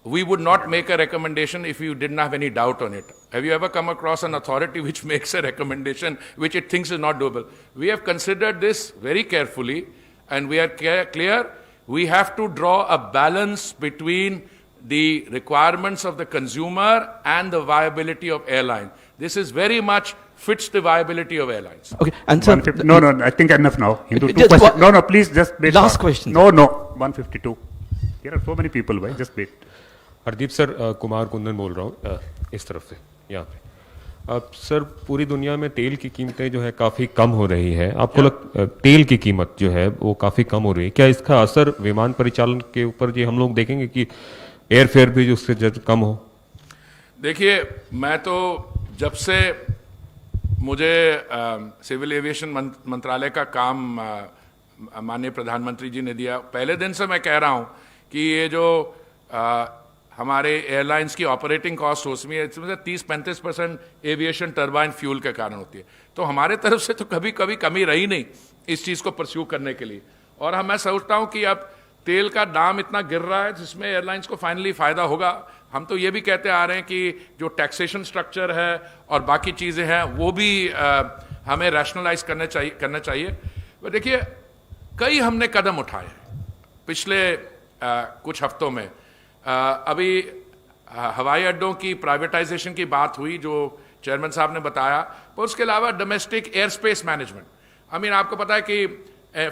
We would not make a recommendation if you didn't have any doubt on it. Have you ever come across an authority which makes a recommendation which it thinks is not doable? We have considered this very carefully. And we are clear, we have to draw a balance between the requirements of the consumer and the viability of airline. This is very much fits the viability of airlines. Okay, and sir, no, I think enough now. Into 2 questions. No, please just wait. Last question. No, 152. There are so many people, why? Just wait. Hardeep sir, Kumar Kundan बोल रहा हूँ इस तरफ से यहाँ पे. अब sir पूरी दुनिया में तेल की कीमतें जो है काफ़ी कम हो रही है. आपको तेल की कीमत जो है वो काफ़ी कम हो रही है. क्या इसका असर विमान परिचालन के ऊपर जी हम लोग देखेंगे कि एयर फेयर भी जो उससे कम हो? देखिए, मैं तो जब से मुझे सिविल एविएशन मंत्रालय का काम माननीय प्रधानमंत्री जी ने दिया, पहले दिन से मैं कह रहा हूँ कि ये जो हमारे एयरलाइंस की ऑपरेटिंग कॉस्ट उसमें इसमें से 30-35% एविएशन टर्बाइन फ्यूल के कारण होती है। तो हमारे तरफ से तो कभी कभी कमी रही नहीं इस चीज़ को परस्यू करने के लिए। और मैं सोचता हूँ कि अब तेल का दाम इतना गिर रहा है जिसमें एयरलाइंस को फाइनली फ़ायदा होगा। हम तो ये भी कहते आ रहे हैं कि जो टैक्सेशन स्ट्रक्चर है और बाकी चीज़ें हैं वो भी हमें रैशनलाइज करना चाहिए। तो देखिए, कई हमने कदम उठाए पिछले कुछ हफ्तों में। अभी हवाई अड्डों की प्राइवेटाइजेशन की बात हुई जो चेयरमैन साहब ने बताया, पर उसके अलावा डोमेस्टिक एयर स्पेस मैनेजमेंट। आपको पता है कि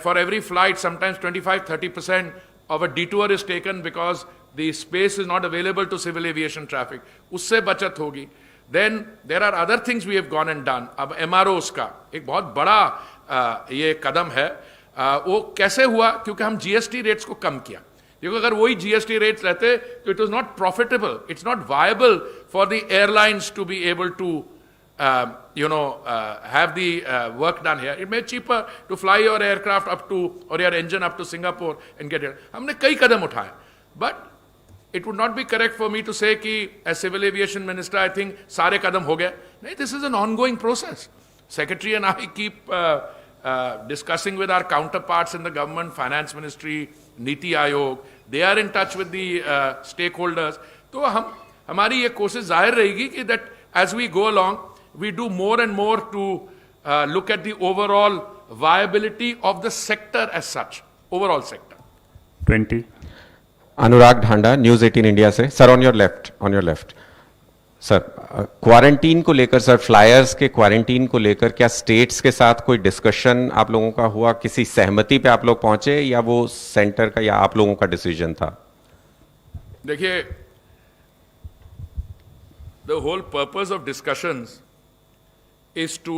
for every flight sometimes 25-30% of a detour is taken because the space is not available to civil aviation traffic, उससे बचत होगी। Then there are other things we have gone and done. अब MROs का एक बहुत बड़ा ये कदम है। वो कैसे हुआ? क्योंकि हम GST रेट्स को कम किया। क्योंकि अगर वही GST रेट्स रहते तो it was not profitable, it's not viable for the airlines to be able to have the work done here. It may be cheaper to fly your aircraft up to, or your engine up to Singapore and get it. हमने कई कदम उठाए, but it would not be correct for me to say कि as civil aviation minister I think सारे कदम हो गए। नहीं, this is an ongoing process. Secretary and I keep discussing with our counterparts in the government, finance ministry, Niti Aayog. They are in touch with the stakeholders. तो हमारी ये कोशिश जाहिर रहेगी कि that as we go along we do more and more to look at the overall viability of the sector as such, overall sector. 20. Anurag Dhanda, news 18 India से। Sir on your left sir, quarantine को लेकर sir, flyers के quarantine को लेकर क्या states के साथ कोई डिस्कशन आप लोगों का हुआ? किसी सहमति पे आप लोग पहुंचे या वो सेंटर का या आप लोगों का डिसीजन था? देखिए, the whole purpose of discussions is to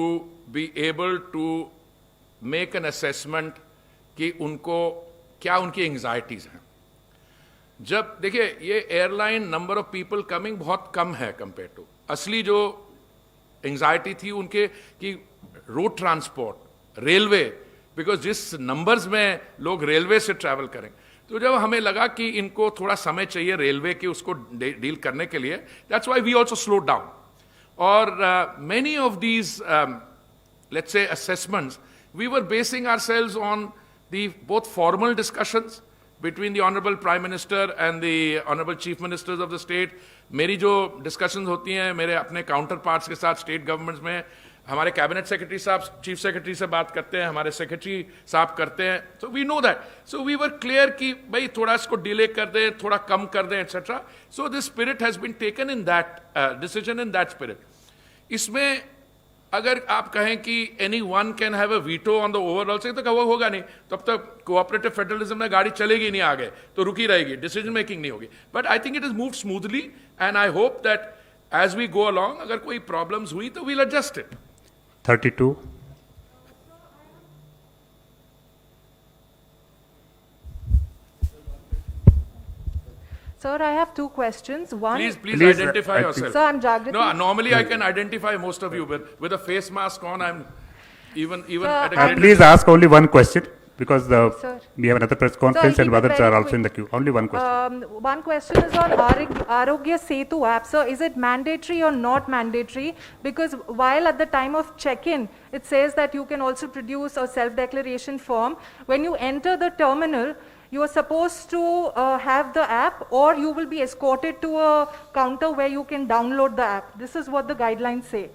be able to make an assessment कि उनको क्या उनकी एंग्जाइटीज हैं। जब देखिए, ये airline number of people coming बहुत कम है कंपेयर टू असली जो एंग्जाइटी थी उनके कि रोड ट्रांसपोर्ट, रेलवे, बिकॉज जिस नंबर्स में लोग रेलवे से ट्रैवल करें, तो जब हमें लगा कि इनको थोड़ा समय चाहिए रेलवे के उसको डील करने के लिए, that's why we also slow down. और many of these let's say assessments we were basing ourselves on the both formal discussions between the honorable prime minister and the honorable chief ministers of the state. मेरी जो discussions होती हैं मेरे अपने counterparts के साथ state governments में, हमारे कैबिनेट सेक्रेटरी साहब चीफ सेक्रेटरी से बात करते हैं, हमारे सेक्रेटरी साहब करते हैं, so we know that. So we were clear कि भाई थोड़ा इसको डिले कर दें, थोड़ा कम कर दें, etc. So this spirit has been taken in that decision in that spirit. इसमें अगर आप कहें कि any one can have a veto on the overall से, तो वो होगा नहीं। तब तक कोऑपरेटिव फेडरलिज्म में गाड़ी चलेगी नहीं, आगे तो रुकी रहेगी, डिसीजन मेकिंग नहीं होगी। But I think it is moved smoothly and I hope that as we go along अगर कोई प्रॉब्लम्स हुई तो we'll adjust it. 32. Sir, I have two questions. One, please identify yourself. Sir, I'm Jagriti. No, normally I can identify most of you, but with a face mask on, I'm even Sir, at a great Please ask only one question because Sir. we have another press conference Sir, and keep it others very are also quick. in the queue. Only one question. One question is on Arogya Setu app. Sir, is it mandatory or not mandatory? Because while at the time of check-in, it says that you can also produce a self-declaration form. When you enter the terminal, you are supposed to have the app, or you will be escorted to a counter where you can download the app. This is what the guidelines say.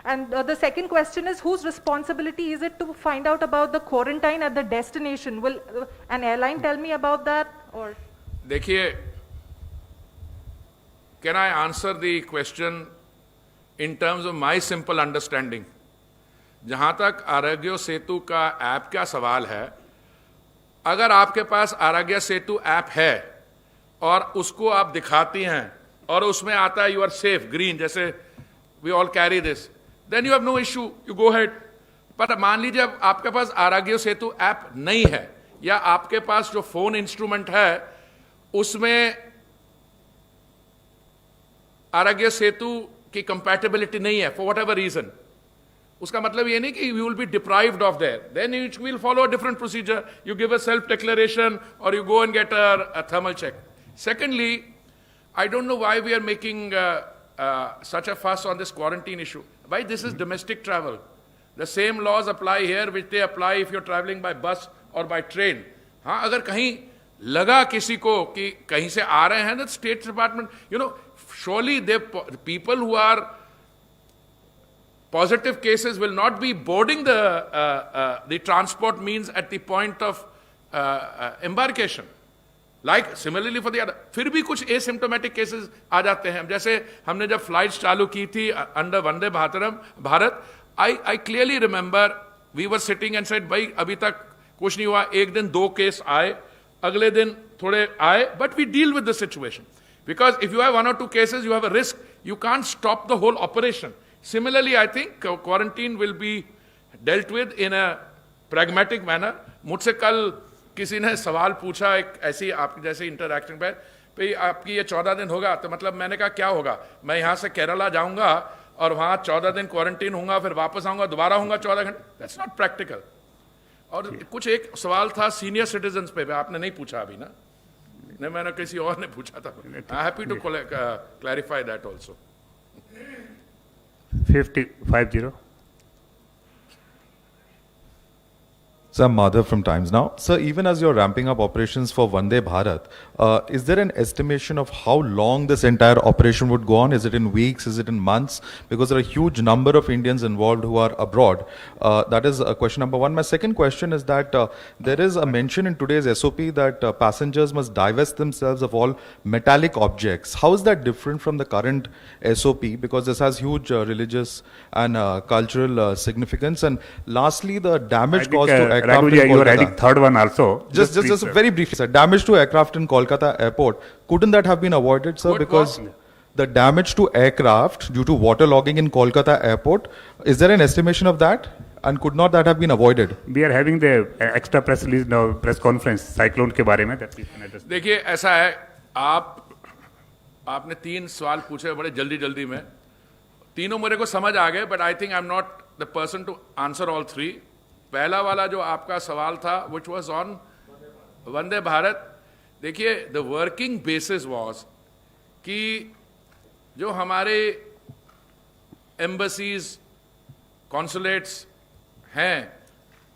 And the second question is, whose responsibility is it to find out about the quarantine at the destination? Will an airline tell me about that, or? देखिए, can I answer the question in terms of my simple understanding? जहां तक आरोग्य सेतु का app का सवाल है, अगर आपके पास आरोग्य सेतु ऐप है और उसको आप दिखाती हैं और उसमें आता है यू आर सेफ ग्रीन, जैसे we all carry this, then you have no issue, you go head. पर मान लीजिए अब आपके पास आरोग्य सेतु ऐप नहीं है या आपके पास जो फोन इंस्ट्रूमेंट है उसमें आरोग्य सेतु की कंपैटिबिलिटी नहीं है फॉर वट एवर रीजन, उसका मतलब ये नहीं कि you will be deprived of there. Then you will follow a different procedure. You give a self-declaration or you go and get a thermal check. Secondly, I don't know why we are making such a fuss on this quarantine issue. Why? This is domestic travel. The same laws apply here which they apply if you're traveling by bus or by train. हाँ, अगर कहीं लगा किसी को कि कहीं से आ रहे हैं, that State Department, surely the people who are positive cases will not be boarding the transport means at the point of embarkation. Like similarly for the other, फिर भी कुछ asymptomatic cases आ जाते हैं. जैसे हमने जब flights चालू की थी under Vande Bharat, I clearly remember we were sitting and said, भाई अभी तक कुछ नहीं हुआ, एक दिन 2 केस आए, अगले दिन थोड़े आए, but we deal with the situation. Because if you have 1 or 2 cases, you have a risk. You can't stop the whole operation. Similarly, I think quarantine will be dealt with in a pragmatic manner. मुझसे कल किसी ने सवाल पूछा एक ऐसी आपकी जैसे इंटरैक्शन पर, भाई आपकी ये 14 दिन होगा, तो मतलब मैंने कहा क्या होगा, मैं यहाँ से केरला जाऊंगा और वहाँ 14 दिन क्वारंटीन होऊंगा, फिर वापस आऊंगा, दोबारा होऊंगा 14 घंटे. That's not practical. और कुछ एक सवाल था सीनियर सिटीजन्स पे, आपने नहीं पूछा अभी ना, नहीं मैंने किसी और ने पूछा था. I happy to clarify that also. 50. So I'm Madhav from Times Now. Sir, even as you're ramping up operations for Vande Bharat, is there an estimation of how long this entire operation would go on? Is it in weeks? Is it in months? Because there are a huge number of Indians involved who are abroad. That is question number one. My second question is that there is a mention in today's SOP that passengers must divest themselves of all metallic objects. How is that different from the current SOP? Because this has huge religious and cultural significance. And lastly, the damage caused to aircraft Raghu ji, you are adding third one also. Just very briefly, sir. Damage to aircraft in Kolkata airport. Couldn't that have been avoided, sir? Because the damage to aircraft due to waterlogging in Kolkata airport, is there an estimation of that? And could not that have been avoided? We are having the extra press release now, press conference, cyclone के बारे में. देखिए ऐसा है, आपने 3 सवाल पूछे बड़े जल्दी में, तीनों मेरे को समझ आ गए, but I think I'm not the person to answer all 3. पहला वाला जो आपका सवाल था, which was on Vande Bharat, देखिए the working basis was कि जो हमारे embassies, consulates हैं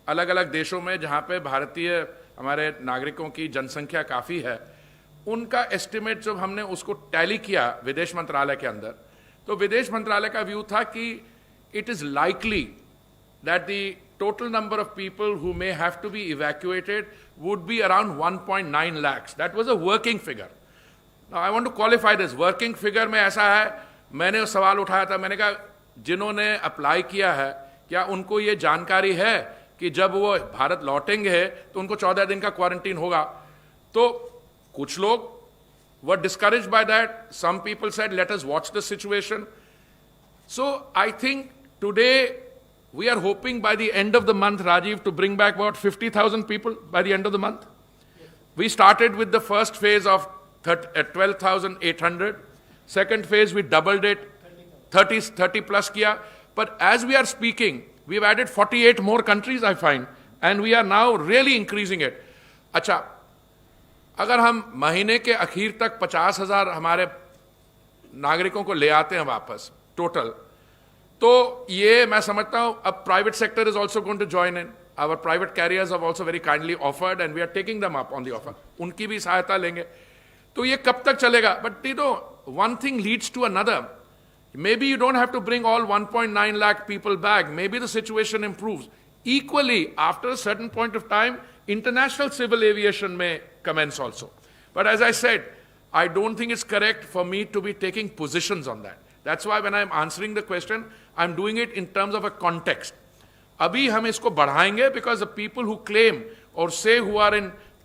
अलग अलग देशों में जहाँ पे भारतीय हमारे नागरिकों की जनसंख्या काफ़ी है, उनका एस्टिमेट जब हमने उसको टैली किया विदेश मंत्रालय के अंदर, तो विदेश मंत्रालय का व्यू था कि it is likely that the total number of people who may have to be evacuated would be around 1.9 lakhs. That was a working figure. Now I want to qualify this. Working figure में ऐसा है, मैंने सवाल उठाया था, मैंने कहा जिन्होंने अप्लाई किया है क्या उनको ये जानकारी है कि जब वो भारत लौटेंगे तो उनको 14 दिन का क्वारंटीन होगा. तो कुछ लोग were discouraged by that. Some people said let us watch the situation. So I think today we are hoping by the end of the month, Rajiv, to bring back about 50,000 people by the end of the month. We started with the first phase of 12,800. Second phase, we doubled it, 30 plus kiya. But as we are speaking, we've added 48 more countries, I find. And we are now really increasing it. अच्छा, अगर हम महीने के आखिर तक 50,000 हमारे नागरिकों को ले आते हैं वापस, टोटल, तो ये मैं समझता हूं अब private sector is also going to join in. Our private carriers have also very kindly offered and we are taking them up on the offer. उनकी भी सहायता लेंगे. तो ये कब तक चलेगा? But you know one thing leads to another. Maybe you don't have to bring all 1.9 lakh people back. Maybe the situation improves. Equally, after a certain point of time, international civil aviation may commence also. But as I said, I don't think it's correct for me to be taking positions on that. That's why when I'm answering the question, I'm doing it in terms of a context. Abhi hum isko badhaenge because the people who claim or say who are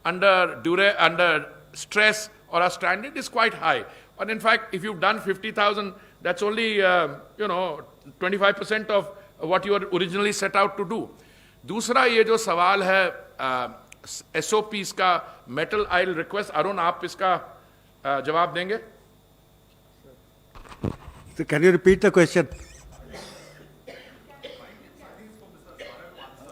under stress or are stranded is quite high. And in fact, if you've done 50,000, that's only 25% of what you were originally set out to do. दूसरा ये जो सवाल है SOPs का metal, I'll request Arun आप इसका जवाब देंगे. So can you repeat the question?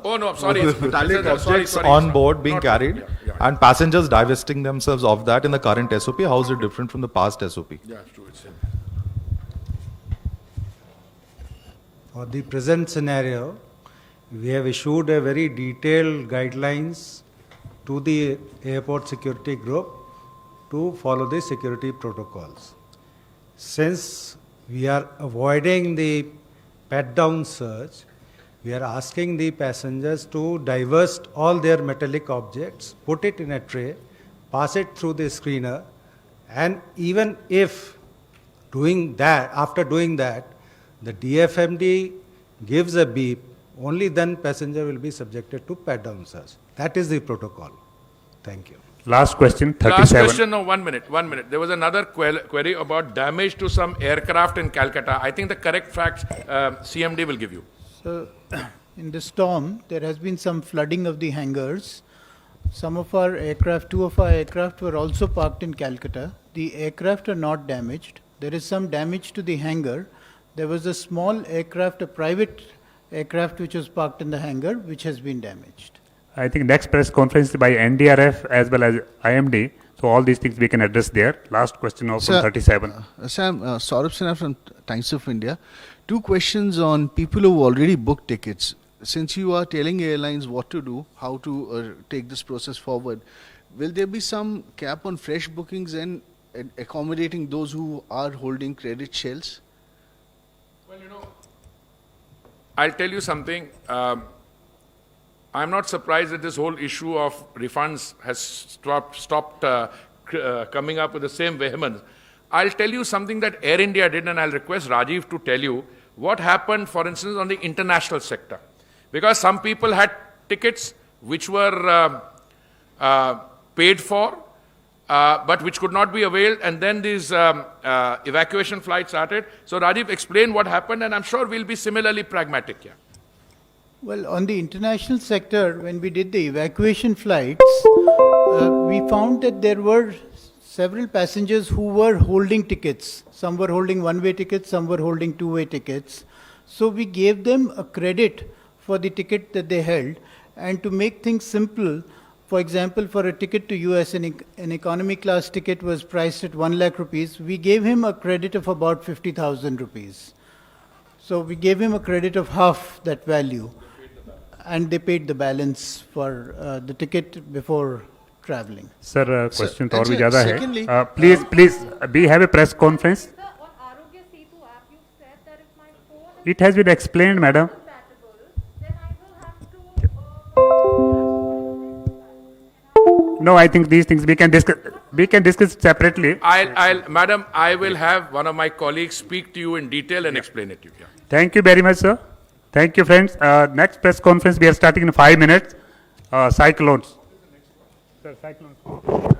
Oh, no, sorry. metallic Sorry, objects sorry. on board being Not- carried and passengers divesting themselves of that in the current SOP. How is it different from the past SOP? Yeah, true. It's For the present scenario, we have issued a very detailed guidelines to the airport security group to follow the security protocols. Since we are avoiding the pat-down search, we are asking the passengers to divest all their metallic objects, put it in a tray, pass it through the screener, and even if after doing that, the DFMD gives a beep, only then passenger will be subjected to pat-down search. That is the protocol. Thank you. Last question, 37. Last question, no, 1 minute, 1 minute. There was another query about damage to some aircraft in Calcutta. I think the correct facts CMD will give you. So, in the storm, there has been some flooding of the hangars. Some of our aircraft, 2 of our aircraft were also parked in Calcutta. The aircraft are not damaged. There is some damage to the hangar. There was a small aircraft, a private aircraft which was parked in the hangar, which has been damaged. I think next press conference by NDRF as well as IMD. So all these things we can address there. Last question of from 37. Sam, Saurabh Sinha from Times of India. 2 questions on people who already booked tickets. Since you are telling airlines what to do, how to take this process forward, will there be some cap on fresh bookings and accommodating those who are holding credit shells? Well, I'll tell you something. I'm not surprised that this whole issue of refunds has stopped coming up with the same vehemence. I'll tell you something that Air India did, and I'll request Rajiv to tell you what happened, for instance, on the international sector. Because some people had tickets which were paid for, but which could not be availed, and then these evacuation flights started. So Rajiv, explain what happened, and I'm sure we'll be similarly pragmatic here. Well, on the international sector, when we did the evacuation flights, we found that there were several passengers who were holding tickets. Some were holding one-way tickets, some were holding two-way tickets. So we gave them a credit for the ticket that they held. And to make things simple, for example, for a ticket to US, an economy class ticket was priced at 1 lakh rupees. We gave him a credit of about 50,000 rupees. So we gave him a credit of half that value. And they paid the balance for the ticket before traveling. Sir, question तो और भी sir, ज़्यादा secondly, है. Please, we have a press conference. It has been explained, madam. No, I think these things we can discuss. We can discuss separately. Madam, I will have one of my colleagues speak to you in detail and explain it to you. Yeah. Thank you very much, sir. Thank you, friends. Next press conference we are starting in 5 minutes. Cyclones. Sir, cyclones.